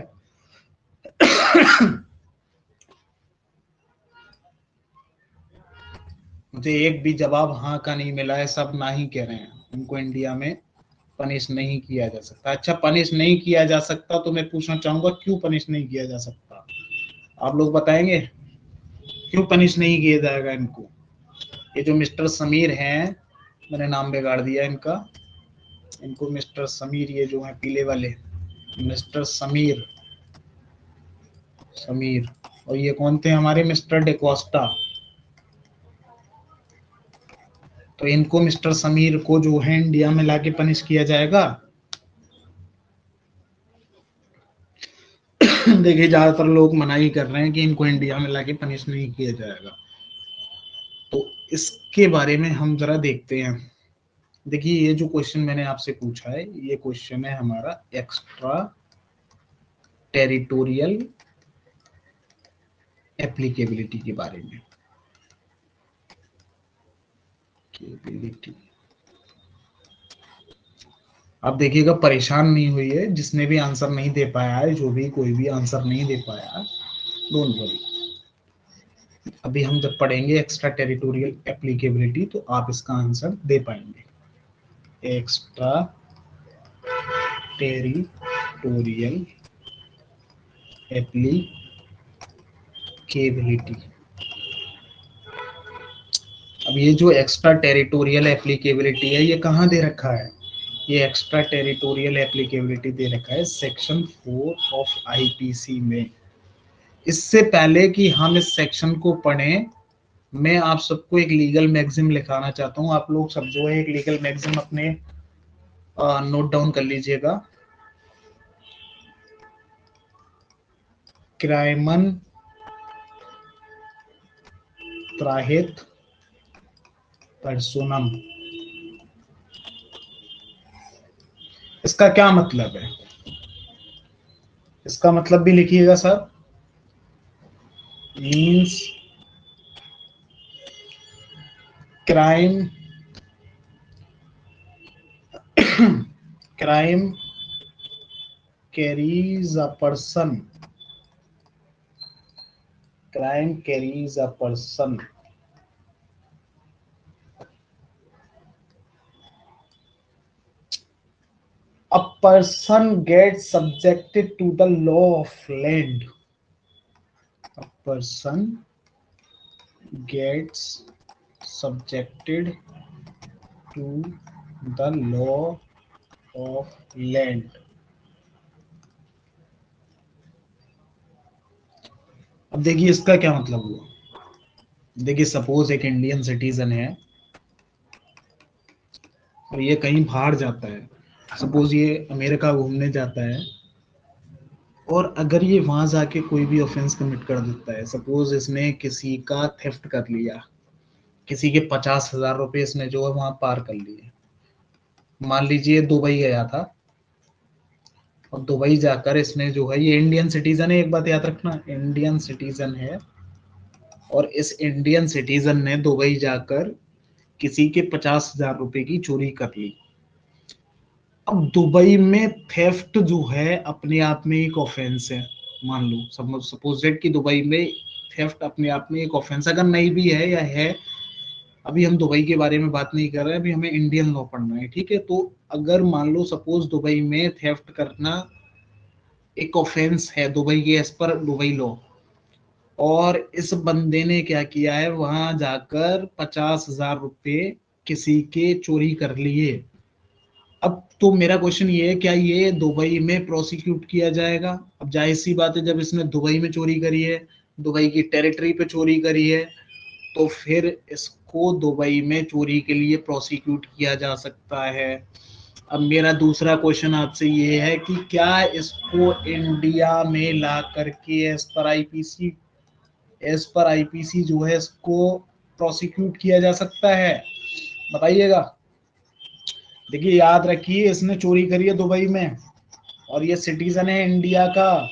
मुझे एक भी जवाब हाँ का नहीं मिला है, सब ना ही कह रहे हैं, इनको इंडिया में पनिश नहीं किया जा सकता। अच्छा, पनिश नहीं किया जा सकता तो मैं पूछना चाहूंगा क्यों पनिश नहीं किया जा सकता? आप लोग बताएंगे क्यों पनिश नहीं किया जाएगा इनको? ये जो मिस्टर समीर हैं, मैंने नाम बिगाड़ दिया इनका, इनको मिस्टर समीर, ये जो है पीले वाले मिस्टर समीर, समीर, और ये कौन थे हमारे मिस्टर डिकोस्टा। तो इनको मिस्टर समीर को जो है इंडिया में लाके पनिश किया जाएगा? देखिए, ज्यादातर लोग मना ही कर रहे हैं कि इनको इंडिया में लाके पनिश नहीं किया जाएगा। तो इसके बारे में हम जरा देखते हैं। देखिए, ये जो क्वेश्चन मैंने आपसे पूछा है, ये क्वेश्चन है हमारा एक्स्ट्रा टेरिटोरियल एप्लीकेबिलिटी के बारे में। आप देखिएगा, परेशान नहीं हुई है जिसने भी आंसर नहीं दे पाया है, जो भी कोई भी आंसर नहीं दे पाया, डोंट वरी। अभी हम जब पढ़ेंगे एक्स्ट्रा टेरिटोरियल एप्लीकेबिलिटी तो आप इसका आंसर दे पाएंगे। Extra territorial applicability. अब ये जो एक्स्ट्रा टेरिटोरियल एप्लीकेबिलिटी है, ये कहाँ दे रखा है? ये एक्स्ट्रा टेरिटोरियल एप्लीकेबिलिटी दे रखा है सेक्शन 4 ऑफ आईपीसी में। इससे पहले कि हम इस सेक्शन को पढ़ें, मैं आप सबको एक लीगल मैगजिम लिखाना चाहता हूँ। आप लोग सब जो है एक लीगल मैगजिम अपने नोट डाउन कर लीजिएगा। क्राइमन त्राहित पर्सोनम, इसका क्या मतलब है? इसका मतलब भी लिखिएगा sir. Means crime crime carries a person, crime carries a person, a person gets subjected to the law of land, a person gets subjected to the law of land। अब देखिए इसका क्या मतलब हुआ। देखिए, सपोज एक इंडियन सिटीजन है और ये कहीं बाहर जाता है, सपोज ये अमेरिका घूमने जाता है, और अगर ये वहां जाके कोई भी ऑफेंस कमिट कर देता है, सपोज इसने किसी का थेफ्ट कर लिया, किसी के 50,000 रुपए इसने जो है वहां पार कर लिए। मान लीजिए दुबई गया था और दुबई जाकर इसने जो है, ये इंडियन सिटीजन है, एक बात याद रखना, इंडियन सिटीजन है, और इस इंडियन सिटीजन ने दुबई जाकर किसी के 50,000 रुपए की चोरी कर ली। अब दुबई में थेफ्ट जो है अपने आप में एक ऑफेंस है। मान लो सपोज कि दुबई में थेफ्ट अपने आप में एक ऑफेंस अगर नहीं भी है या है, अभी हम दुबई के बारे में बात नहीं कर रहे हैं, अभी हमें इंडियन लॉ पढ़ना है, ठीक है? तो अगर मान लो सपोज दुबई में थेफ्ट करना एक ऑफेंस है दुबई के एज पर दुबई लॉ, और इस बंदे ने क्या किया है, वहां जाकर 50,000 रुपए किसी के चोरी कर लिए। अब तो मेरा क्वेश्चन ये है, क्या ये दुबई में प्रोसिक्यूट किया जाएगा? अब जाहिर सी बात है, जब इसने दुबई में चोरी करी है, दुबई की टेरिटरी पे चोरी करी है, तो फिर इसको दुबई में चोरी के लिए प्रोसिक्यूट किया जा सकता है। अब मेरा दूसरा क्वेश्चन आपसे ये है कि क्या इसको इंडिया में ला करके एज पर आईपीसी जो है इसको प्रोसिक्यूट किया जा सकता है? बताइएगा। देखिए याद रखिए, इसने चोरी करी है दुबई में और ये सिटीजन है इंडिया का।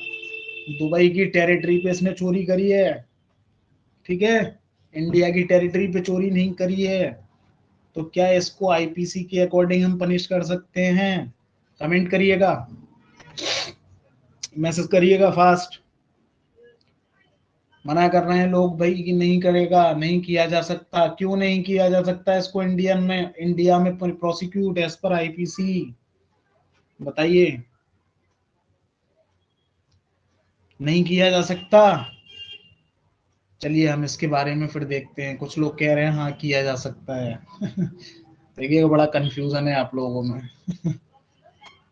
दुबई की टेरिटरी पे इसने चोरी करी है, ठीक है, इंडिया की टेरिटरी पे चोरी नहीं करी है। तो क्या इसको आईपीसी के अकॉर्डिंग हम पनिश कर सकते हैं? कमेंट करिएगा, मैसेज करिएगा फास्ट। मना कर रहे हैं लोग भाई कि नहीं करेगा, नहीं किया जा सकता। क्यों नहीं किया जा सकता इसको इंडिया में प्रोसिक्यूट एज पर आईपीसी? बताइए, नहीं किया जा सकता। चलिए हम इसके बारे में फिर देखते हैं। कुछ लोग कह रहे हैं हाँ किया जा सकता है। देखिए बड़ा कंफ्यूजन है आप लोगों में।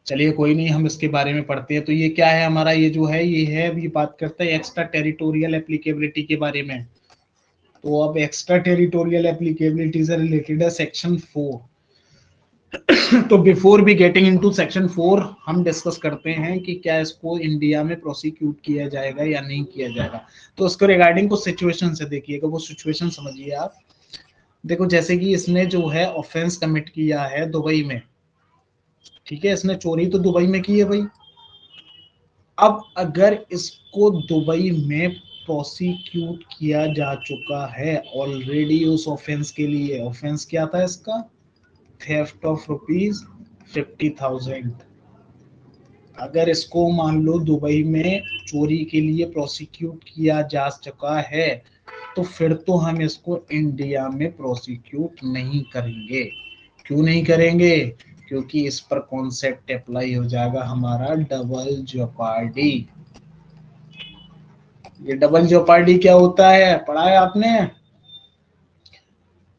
चलिए कोई नहीं, हम इसके बारे में पढ़ते हैं। तो ये क्या है हमारा, ये जो है ये है, अभी बात करते हैं एक्स्ट्रा टेरिटोरियल एप्लीकेबिलिटी के बारे में। तो अब एक्स्ट्रा टेरिटोरियल एप्लीकेबिलिटी से रिलेटेड है सेक्शन 4। तो before be getting into section 4 हम डिस्कस करते हैं कि क्या इसको इंडिया में प्रोसिक्यूट किया जाएगा या नहीं किया जाएगा। तो उसको रिगार्डिंग कुछ सिचुएशन से देखिएगा, वो सिचुएशन समझिए आप। देखो जैसे कि इसने जो है ऑफेंस कमिट किया है दुबई में, ठीक है, इसने चोरी तो दुबई में की है भाई। अब अगर इसको दुबई में प्रोसिक्यूट किया जा चुका है ऑलरेडी उस ऑफेंस के लिए, ऑफेंस क्या था इसका, थेफ्ट ऑफ ₹50,000। अगर इसको मान लो दुबई में चोरी के लिए प्रोसिक्यूट किया जा चुका है, तो फिर तो हम इसको इंडिया में प्रोसिक्यूट नहीं करेंगे। क्यों नहीं करेंगे? क्योंकि इस पर कॉन्सेप्ट अप्लाई हो जाएगा हमारा डबल जेओपार्डी। ये डबल जेओपार्डी क्या होता है, पढ़ा है आपने?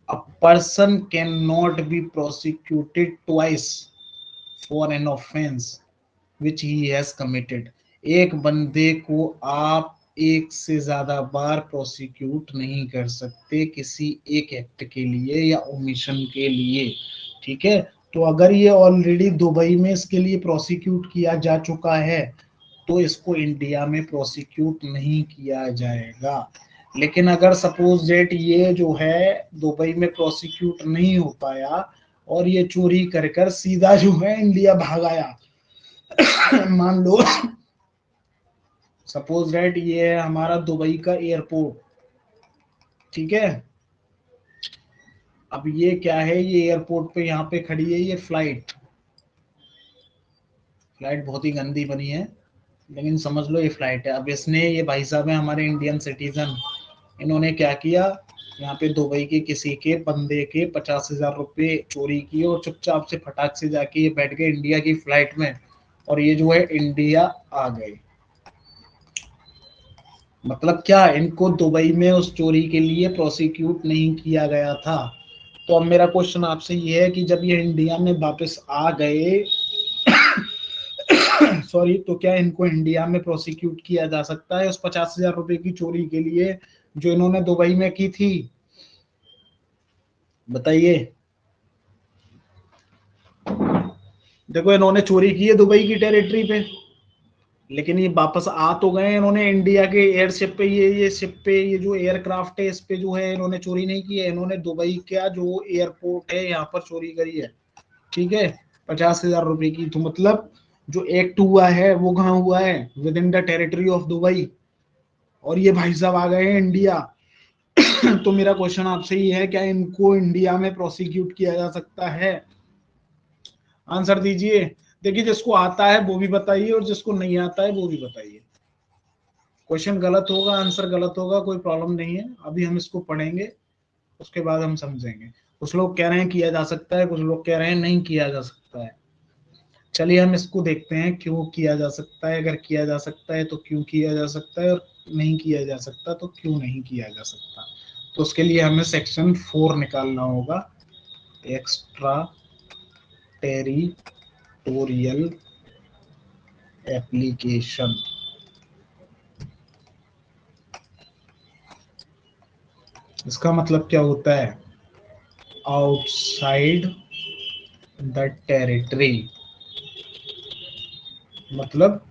A person can not be prosecuted twice for an offence which he has committed. एक बंदे को आप एक से ज्यादा बार प्रोसिक्यूट नहीं कर सकते किसी एक एक्ट के लिए या ओमिशन के लिए, ठीक है। तो अगर ये ऑलरेडी दुबई में इसके लिए प्रोसिक्यूट किया जा चुका है, तो इसको इंडिया में प्रोसिक्यूट नहीं किया जाएगा। लेकिन अगर सपोज डेट ये जो है दुबई में प्रोसिक्यूट नहीं हो पाया और ये चोरी कर कर सीधा जो है इंडिया भाग आया, मान लो सपोज डेट ये है हमारा दुबई का एयरपोर्ट, ठीक है। अब ये क्या है, ये एयरपोर्ट पे यहाँ पे खड़ी है ये फ्लाइट। फ्लाइट बहुत ही गंदी बनी है, लेकिन समझ लो ये फ्लाइट है। अब इसने, ये भाई साहब है हमारे इंडियन सिटीजन, इन्होंने क्या किया, यहाँ पे दुबई के किसी के बंदे के 50,000 रुपए चोरी किए और चुपचाप से फटाक से जाके ये बैठ गए इंडिया की फ्लाइट में और ये जो है इंडिया आ गए। मतलब क्या, इनको दुबई में उस चोरी के लिए प्रोसिक्यूट नहीं किया गया था। तो अब मेरा क्वेश्चन आपसे ये है कि जब ये इंडिया में वापस आ गए सॉरी, तो क्या इनको इंडिया में प्रोसिक्यूट किया जा सकता है उस 50,000 रुपए की चोरी के लिए जो इन्होंने दुबई में की थी? बताइए। देखो इन्होंने चोरी की है दुबई की टेरिटरी पे, लेकिन ये वापस आ तो गए इन्होंने इंडिया के एयरशिप पे। ये शिप पे, ये जो एयरक्राफ्ट है इस पे जो है इन्होंने चोरी नहीं की है, इन्होंने दुबई का जो एयरपोर्ट है यहाँ पर चोरी करी है, ठीक है, 50,000 रुपए की। तो मतलब जो एक्ट हुआ है वो कहाँ हुआ है, with in the territory of Dubai, और ये भाई साहब आ गए हैं इंडिया। तो मेरा क्वेश्चन आपसे ये है, क्या इनको इंडिया में प्रोसिक्यूट किया जा सकता है? आंसर दीजिए। देखिए जिसको आता है वो भी बताइए और जिसको नहीं आता है वो भी बताइए। क्वेश्चन गलत होगा, आंसर गलत होगा, कोई प्रॉब्लम नहीं है, अभी हम इसको पढ़ेंगे, उसके बाद हम समझेंगे। कुछ लोग कह रहे हैं किया जा सकता है, कुछ लोग कह रहे हैं नहीं किया जा सकता है। चलिए हम इसको देखते हैं क्यों किया जा सकता है। अगर किया जा सकता है तो क्यों किया जा सकता है, और नहीं किया जा सकता तो क्यों नहीं किया जा सकता। तो उसके लिए हमें सेक्शन 4 निकालना होगा, एक्स्ट्रा टेरिटोरियल एप्लीकेशन। इसका मतलब क्या होता है, आउटसाइड द टेरिटरी, मतलब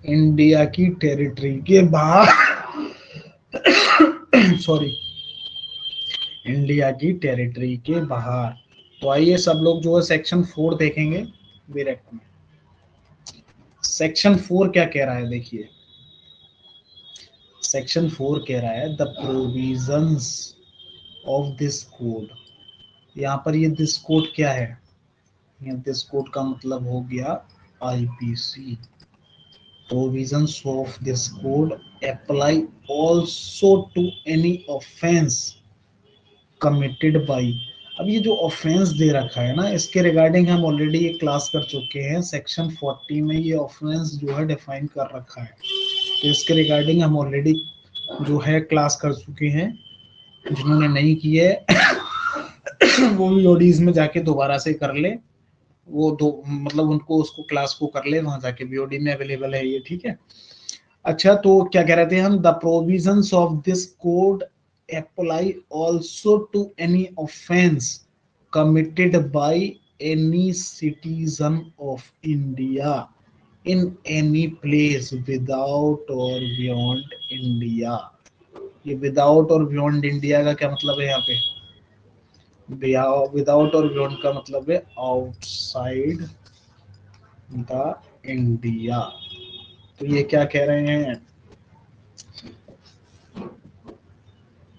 इंडिया की टेरिटरी के बाहर सॉरी, इंडिया की टेरिटरी के बाहर। तो आइए सब लोग जो है सेक्शन 4 देखेंगे डायरेक्ट में। सेक्शन 4 क्या कह रहा है, देखिए सेक्शन 4 कह रहा है the provisions of this code. यहाँ पर ये दिस कोड क्या है, ये दिस कोड का मतलब हो गया IPC. Provisions of this code apply also to any offence committed by. अब ये जो ऑफेंस दे रखा है ना, इसके रिगार्डिंग हम ऑलरेडी ये क्लास कर चुके हैं। सेक्शन 40 में ये ऑफेंस जो है डिफाइन कर रखा है, तो इसके रिगार्डिंग हम ऑलरेडी जो है क्लास कर चुके हैं। जिन्होंने नहीं की है वो भी ओडीज में जाके दोबारा से कर ले, वो दो मतलब उनको उसको क्लास को कर ले, वहां जाके बीओडी में अवेलेबल है ये, ठीक है। अच्छा, तो क्या कह रहे थे हम, the provisions of this code apply also to any offence committed by any citizen of India in any place without और बियॉन्ड इंडिया। ये विदाउट और बियॉन्ड इंडिया का क्या मतलब है यहाँ पे, विदाउट और बियॉन्ड का मतलब है आउटसाइड द इंडिया। तो ये क्या कह रहे हैं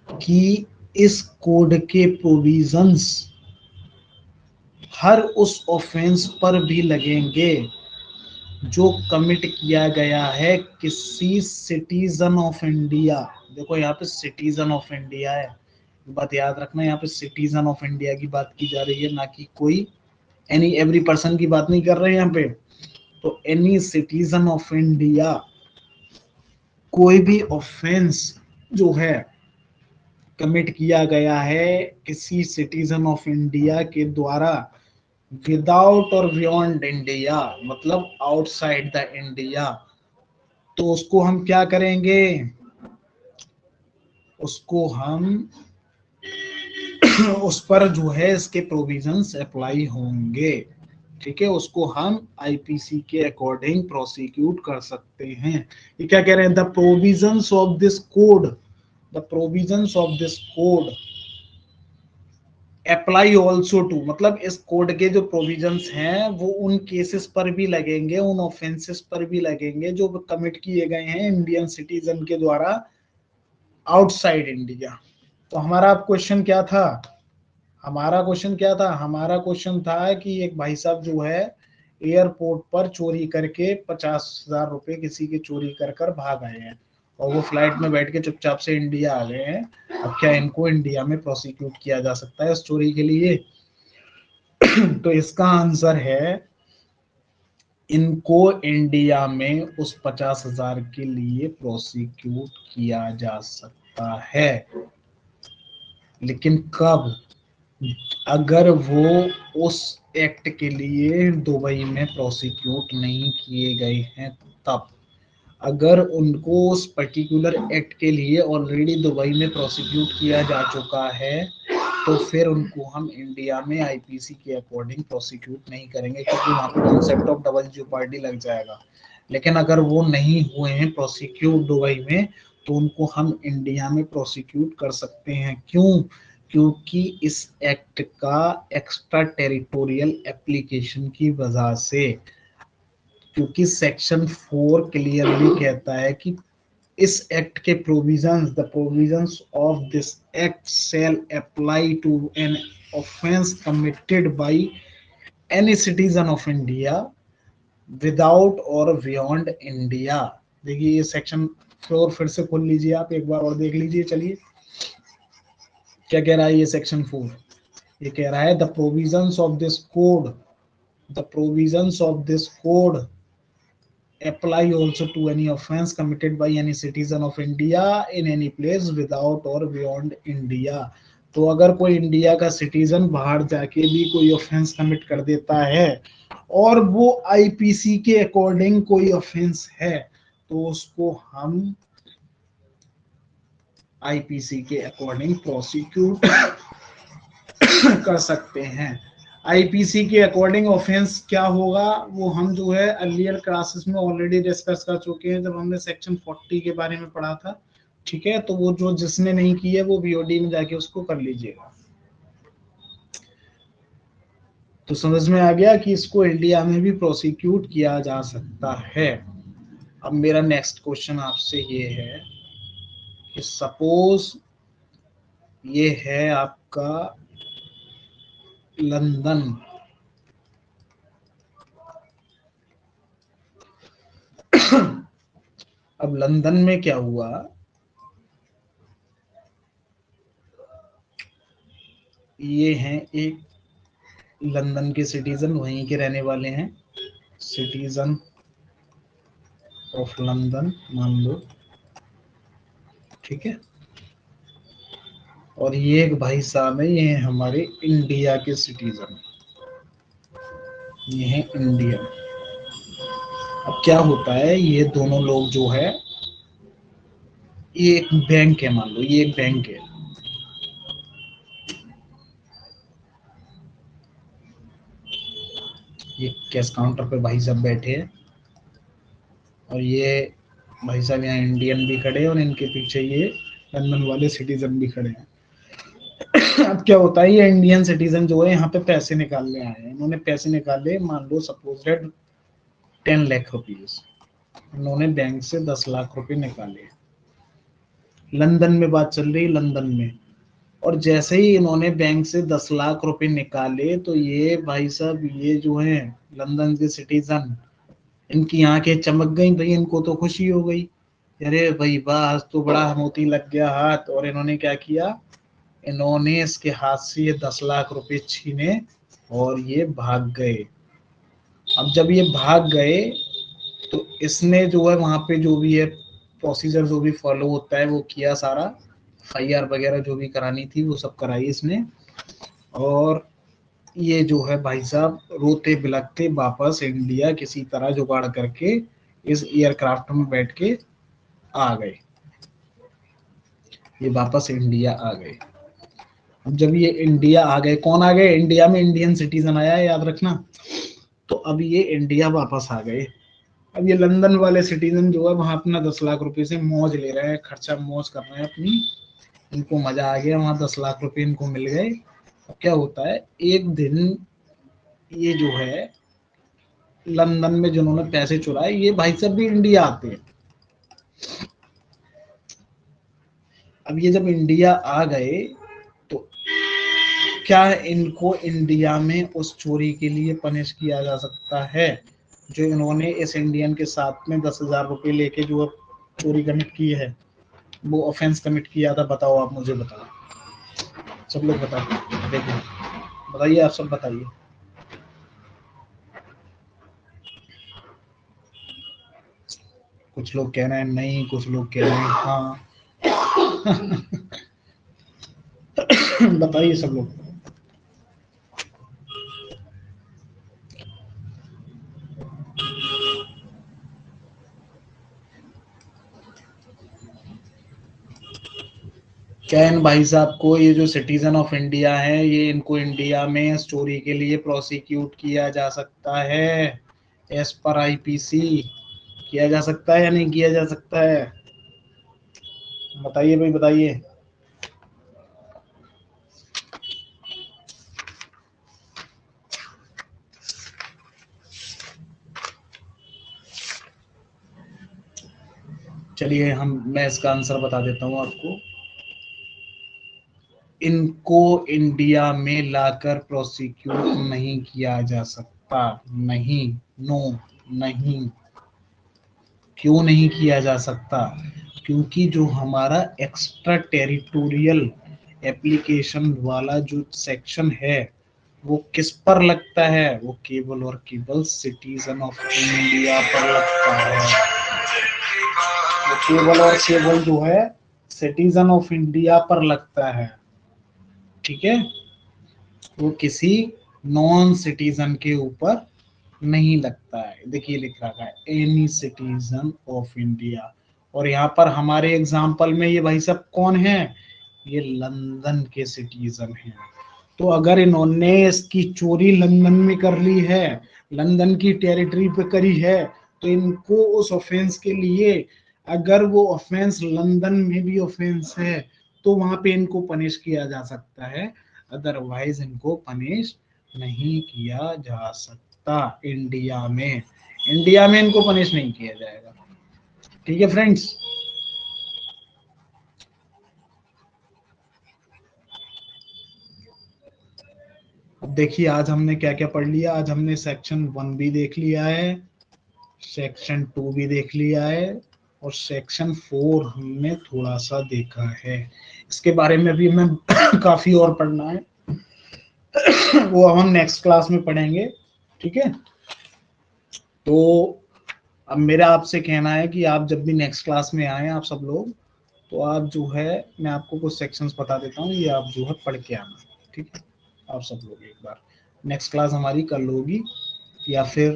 कि इस कोड के प्रोविजंस हर उस ऑफेंस पर भी लगेंगे जो कमिट किया गया है किसी सिटीजन ऑफ इंडिया। देखो यहाँ पे सिटीजन ऑफ इंडिया है, बात याद रखना, यहाँ पे सिटीजन ऑफ इंडिया की बात की जा रही है, ना कि कोई एनी एवरी पर्सन की बात नहीं कर रहे हैं यहाँ पे। तो एनी सिटीजन ऑफ इंडिया, कोई भी ऑफेंस जो है कमिट किया गया है किसी सिटीजन ऑफ इंडिया के द्वारा विदाउट और बियॉन्ड इंडिया, मतलब आउटसाइड द इंडिया, तो उसको हम क्या करेंगे, उसको हम उस पर जो है इसके प्रोविजंस अप्लाई होंगे, ठीक है। उसको हम आईपीसी के अकॉर्डिंग प्रोसिक्यूट कर सकते हैं। ये क्या कह रहे हैं, the provisions of this code, the provisions of this code apply also to, मतलब इस कोड के जो प्रोविजंस हैं वो उन केसेस पर भी लगेंगे, उन ऑफेंसेस पर भी लगेंगे जो कमिट किए गए हैं इंडियन सिटीजन के द्वारा आउटसाइड इंडिया। तो हमारा क्वेश्चन क्या था, हमारा क्वेश्चन था कि एक भाई साहब जो है एयरपोर्ट पर चोरी करके 50,000 रुपए किसी के चोरी कर कर भाग आए हैं और वो फ्लाइट में बैठ के चुपचाप से इंडिया आ गए हैं। अब क्या इनको इंडिया में प्रोसिक्यूट किया जा सकता है उस चोरी के लिए? तो इसका आंसर है इनको इंडिया में उस 50,000 के लिए प्रोसिक्यूट किया जा सकता है, लेकिन कब, अगर वो उस एक्ट के लिए दुबई में प्रोसिक्यूट नहीं किए गए हैं तब। अगर उनको उस पर्टिकुलर एक्ट के लिए ऑलरेडी दुबई में प्रोसिक्यूट किया जा चुका है तो फिर उनको हम इंडिया में आईपीसी के अकॉर्डिंग प्रोसिक्यूट नहीं करेंगे, क्योंकि वहां पे कॉन्सेप्ट ऑफ डबल जेओपार्डी लग जाएगा। लेकिन अगर वो नहीं हुए हैं प्रोसिक्यूट दुबई में तो उनको हम इंडिया में प्रोसिक्यूट कर सकते हैं। क्यों? क्योंकि इस एक्ट का एक्स्ट्रा टेरिटोरियल एप्लीकेशन की वजह से, क्योंकि सेक्शन 4 क्लियरली कहता है कि इस एक्ट के provisions, the provisions of this act shall apply to an offence committed by any citizen of India without और बियॉन्ड इंडिया। देखिए ये सेक्शन 4 फिर से खोल लीजिए, आप एक बार और देख लीजिए। चलिए क्या कह रहा है ये सेक्शन 4, ये कह रहा है the provisions of this code, the provisions of this code apply also to any offense committed by any citizen of India in any place without or beyond India। तो अगर कोई इंडिया का सिटीजन बाहर जाके भी कोई ऑफेंस कमिट कर देता है और वो आईपीसी के अकॉर्डिंग कोई ऑफेंस है तो उसको हम आईपीसी के अकॉर्डिंग प्रोसिक्यूट कर सकते हैं। आईपीसी के अकॉर्डिंग ऑफेंस क्या होगा वो हम जो है अर्लियर क्लासेस में ऑलरेडी डिस्कस कर चुके हैं, जब हमने सेक्शन 40 के बारे में पढ़ा था। ठीक है, तो वो जो जिसने नहीं की है वो बीओडी में जाके उसको कर लीजिएगा। तो समझ में आ गया कि इसको इंडिया में भी प्रोसिक्यूट किया जा सकता है। अब मेरा नेक्स्ट क्वेश्चन आपसे ये है कि सपोज ये है आपका लंदन, अब लंदन में क्या हुआ, ये हैं एक लंदन के सिटीजन, वहीं के रहने वाले हैं, सिटीजन ऑफ लंदन मान लो। ठीक है, और ये एक भाई साहब है, ये हैं हमारे इंडिया के सिटीजन, ये हैं इंडियन। अब क्या होता है, ये दोनों लोग जो है, ये एक बैंक है, मान लो ये एक बैंक है, ये कैश काउंटर पे भाई साहब बैठे हैं, और ये भाई साहब यहाँ इंडियन भी खड़े हैं और इनके पीछे ये लंदन वाले सिटीजन भी खड़े हैं। अब क्या होता है, ये इंडियन सिटीजन जो है यहाँ पे पैसे निकालने आए हैं, इन्होंने पैसे निकाले, मान लो सपोज 10 लाख रुपीज, इन्होंने बैंक से 10 लाख रुपए निकाले, लंदन में बात चल रही, लंदन में। और जैसे ही इन्होंने बैंक से 10 लाख रुपए निकाले, तो ये भाई साहब ये जो है लंदन के सिटीजन, इनकी आंखें चमक गई भाई, इनको तो खुशी हो गई, अरे भाई वाह आज तो बड़ा मोती लग गया हाथ। और इन्होंने क्या किया, इन्होंने इसके हाथ से ये 10 लाख रुपए छीने और ये भाग गए। अब जब ये भाग गए तो इसने जो है वहां पे जो भी है प्रोसीजर जो भी फॉलो होता है वो किया सारा, एफआईआर वगैरह जो भी करानी थी वो सब कराई इसने। और ये जो है भाई साहब रोते बिलखते वापस इंडिया किसी तरह जुगाड़ करके इस एयरक्राफ्ट में बैठ के आ गए, ये वापस इंडिया आ गए। अब जब ये इंडिया आ गए, कौन आ गए, इंडिया में इंडियन सिटीजन आया है, याद रखना। तो अब ये इंडिया वापस आ गए। अब ये लंदन वाले सिटीजन जो है वहां अपना 10 लाख रुपए से मौज ले रहे हैं, खर्चा मौज कर रहे हैं अपनी, इनको मजा आ गया, वहां 10 लाख रुपए इनको मिल गए। अब क्या होता है, एक दिन ये जो है लंदन में जिन्होंने पैसे चुराए ये भाई साहब भी इंडिया आते हैं। अब ये जब इंडिया आ गए तो क्या इनको इंडिया में उस चोरी के लिए पनिश किया जा सकता है, जो इन्होंने इस इंडियन के साथ में 10,000 रुपए लेके जो चोरी कमिट की है, वो ऑफेंस कमिट किया था, बताओ आप मुझे बताओ, सब लोग बताओ, देखो बताइए, आप सब बताइए। कुछ लोग कह रहे हैं नहीं, कुछ लोग कह रहे हैं हाँ। बताइए सब लोग। क्या इन भाई साहब को, ये जो सिटीजन ऑफ इंडिया है, ये इनको इंडिया में चोरी के लिए प्रोसिक्यूट किया जा सकता है एज पर आईपीसी, किया जा सकता है या नहीं किया जा सकता है, बताइए भाई बताइए। चलिए मैं इसका आंसर बता देता हूँ आपको, इनको इंडिया में लाकर प्रोसिक्यूट नहीं किया जा सकता, नहीं, नो, नहीं। क्यों नहीं किया जा सकता, क्योंकि जो हमारा एक्स्ट्रा टेरिटोरियल एप्लीकेशन वाला जो सेक्शन है वो किस पर लगता है, वो केवल और केवल सिटीजन ऑफ इंडिया पर लगता है, वो केवल और केवल जो है सिटीजन ऑफ इंडिया पर लगता है। ठीक है, वो किसी नॉन सिटीजन के ऊपर नहीं लगता है। देखिए लिख रखा है एनी सिटीजन ऑफ इंडिया, और यहाँ पर हमारे एग्जाम्पल में ये भाई साहब कौन है, ये लंदन के सिटीजन हैं। तो अगर इन्होंने इसकी चोरी लंदन में कर ली है, लंदन की टेरिटरी पे करी है, तो इनको उस ऑफेंस के लिए, अगर वो ऑफेंस लंदन में भी ऑफेंस है तो वहां पे इनको पनिश किया जा सकता है, अदरवाइज इनको पनिश नहीं किया जा सकता। इंडिया में इनको पनिश नहीं किया जाएगा। ठीक है फ्रेंड्स। अब देखिए आज हमने क्या क्या पढ़ लिया। आज हमने सेक्शन 1 भी देख लिया है, सेक्शन 2 भी देख लिया है, और सेक्शन 4 हमने थोड़ा सा देखा है। इसके बारे में भी हमें काफी और पढ़ना है, वो हम नेक्स्ट क्लास में पढ़ेंगे। ठीक है। तो अब मेरा आपसे कहना है कि आप जब भी नेक्स्ट क्लास में आए आप सब लोग, तो आप जो है, मैं आपको कुछ सेक्शंस बता देता हूँ, ये आप जो है पढ़ के आना। ठीक है। आप सब लोग एक बार, नेक्स्ट क्लास हमारी कल होगी या फिर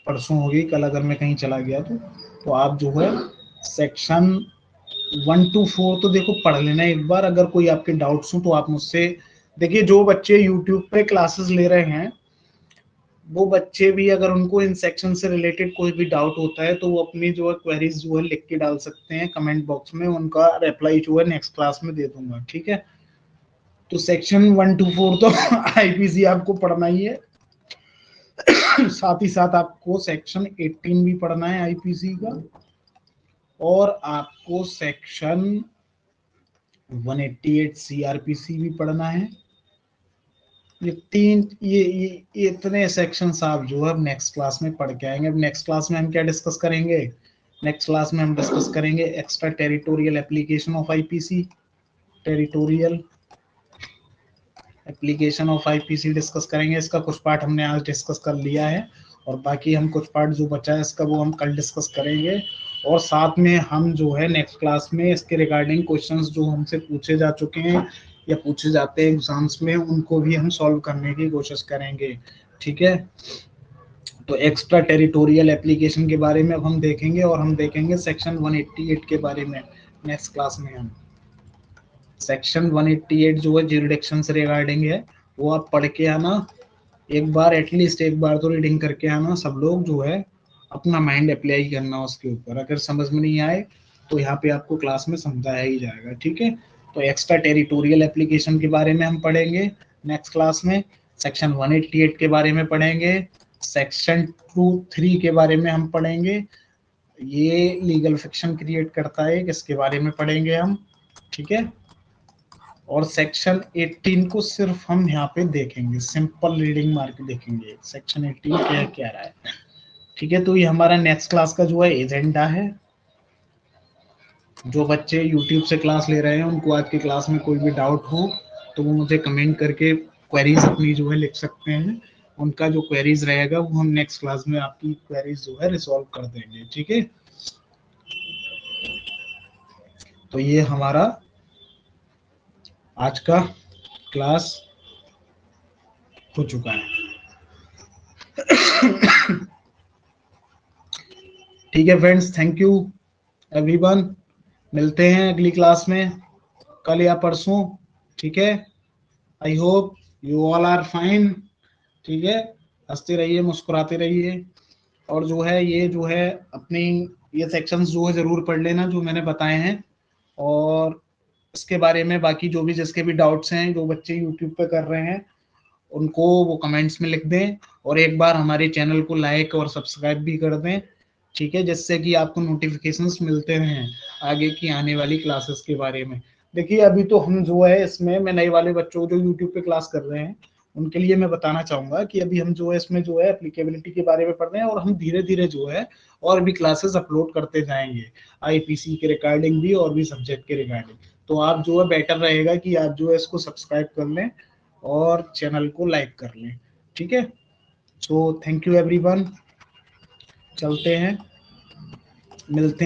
परसों होगी, कल अगर मैं कहीं चला गया तो आप जो है सेक्शन 1 to 4 तो देखो पढ़ लेना एक बार। अगर कोई आपके डाउट्स हो तो आप मुझसे, देखिए जो बच्चे यूट्यूब पे क्लासेस ले रहे हैं, वो बच्चे भी अगर उनको इन सेक्शन से रिलेटेड कोई भी डाउट होता है तो वो अपनी जो है क्वेरीज जो है लिख के डाल सकते हैं कमेंट बॉक्स में, उनका रिप्लाई जो है नेक्स्ट क्लास में दे दूंगा। ठीक है। तो सेक्शन 1 to 4 तो आईपीसी आपको पढ़ना ही है, साथ ही साथ आपको सेक्शन 18 भी पढ़ना है आईपीसी का, और आपको सेक्शन 188 सीआरपीसी भी पढ़ना है। ये तीन, ये इतने सेक्शंस आप जो है नेक्स्ट क्लास में पढ़ के आएंगे। अब नेक्स्ट क्लास में हम क्या डिस्कस करेंगे? नेक्स्ट क्लास में हम डिस्कस करेंगे extra territorial application of IPC, territorial application of IPC discuss करेंगे। इसका कुछ पार्ट हमने आज डिस्कस कर लिया है, और बाकी हम कुछ पार्ट जो बचा है इसका वो हम कल डिस्कस करेंगे। और साथ में हम जो है नेक्स्ट क्लास में इसके रिगार्डिंग क्वेश्चंस जो हमसे पूछे जा चुके हैं या पूछे जाते हैं एग्जाम्स में, उनको भी हम सॉल्व करने की कोशिश करेंगे। ठीक है। तो एक्स्ट्रा टेरिटोरियल एप्लीकेशन के बारे में अब हम देखेंगे, और हम देखेंगे सेक्शन 188 के बारे में नेक्स्ट क्लास में। हम सेक्शन 188 जो है ज्यूरिडिक्शन से रिगार्डिंग है, वो आप पढ़ के आना एक बार, एटलीस्ट एक बार तो रीडिंग करके आना। सब लोग जो है अपना माइंड अप्लाई करना उसके ऊपर। अगर समझ में नहीं आए तो यहाँ पे आपको क्लास में समझाया ही जाएगा। ठीक है। तो एक्स्ट्रा टेरिटोरियल एप्लीकेशन के बारे में हम पढ़ेंगे नेक्स्ट क्लास में, सेक्शन 188 के बारे में पढ़ेंगे, सेक्शन 2-3 के बारे में हम पढ़ेंगे, ये लीगल फिक्शन क्रिएट करता है किसके बारे में पढ़ेंगे हम। ठीक है। और सेक्शन 18 को सिर्फ हम यहाँ पे देखेंगे, सिंपल रीडिंग मार के देखेंगे सेक्शन 18 क्या क्या रहा है। ठीक है। तो ये हमारा नेक्स्ट क्लास का जो है एजेंडा है। जो बच्चे यूट्यूब से क्लास ले रहे हैं उनको आज की क्लास में कोई भी डाउट हो तो वो मुझे कमेंट करके क्वेरीज अपनी जो है लिख सकते हैं। उनका जो क्वेरीज रहेगा वो हम नेक्स्ट क्लास में आपकी क्वेरीज जो है रिजॉल्व कर देंगे। ठीक है। तो ये हमारा आज का क्लास हो चुका है। ठीक है फ्रेंड्स, थैंक यू एवरीवन। मिलते हैं अगली क्लास में कल या परसों। ठीक है। I hope you all are fine. ठीक है। हंसते रहिए, मुस्कुराते रहिए, और जो है ये जो है अपनी ये सेक्शंस जो है जरूर पढ़ लेना जो मैंने बताए हैं। और इसके बारे में बाकी जो भी जिसके भी डाउट्स हैं, जो बच्चे यूट्यूब पे कर रहे हैं, उनको वो कमेंट्स में लिख दें, और एक बार हमारे चैनल को लाइक और सब्सक्राइब भी कर दें। ठीक है। जिससे कि आपको नोटिफिकेशंस मिलते रहें आगे की आने वाली क्लासेस के बारे में। देखिए अभी तो हम जो है इसमें, मैं नए वाले बच्चों जो यूट्यूब पे क्लास कर रहे हैं उनके लिए मैं बताना चाहूंगा कि अभी हम जो है इसमें जो है एप्लीकेबिलिटी के बारे में पढ़ रहे हैं, और हम धीरे धीरे जो है और भी क्लासेस अपलोड करते जाएंगे आईपीसी के रिगार्डिंग भी और भी सब्जेक्ट के रिगार्डिंग। तो आप जो है बेटर रहेगा कि आप जो है इसको सब्सक्राइब कर लें और चैनल को लाइक कर लें। ठीक है। So thank you everyone. चलते हैं, मिलते हैं।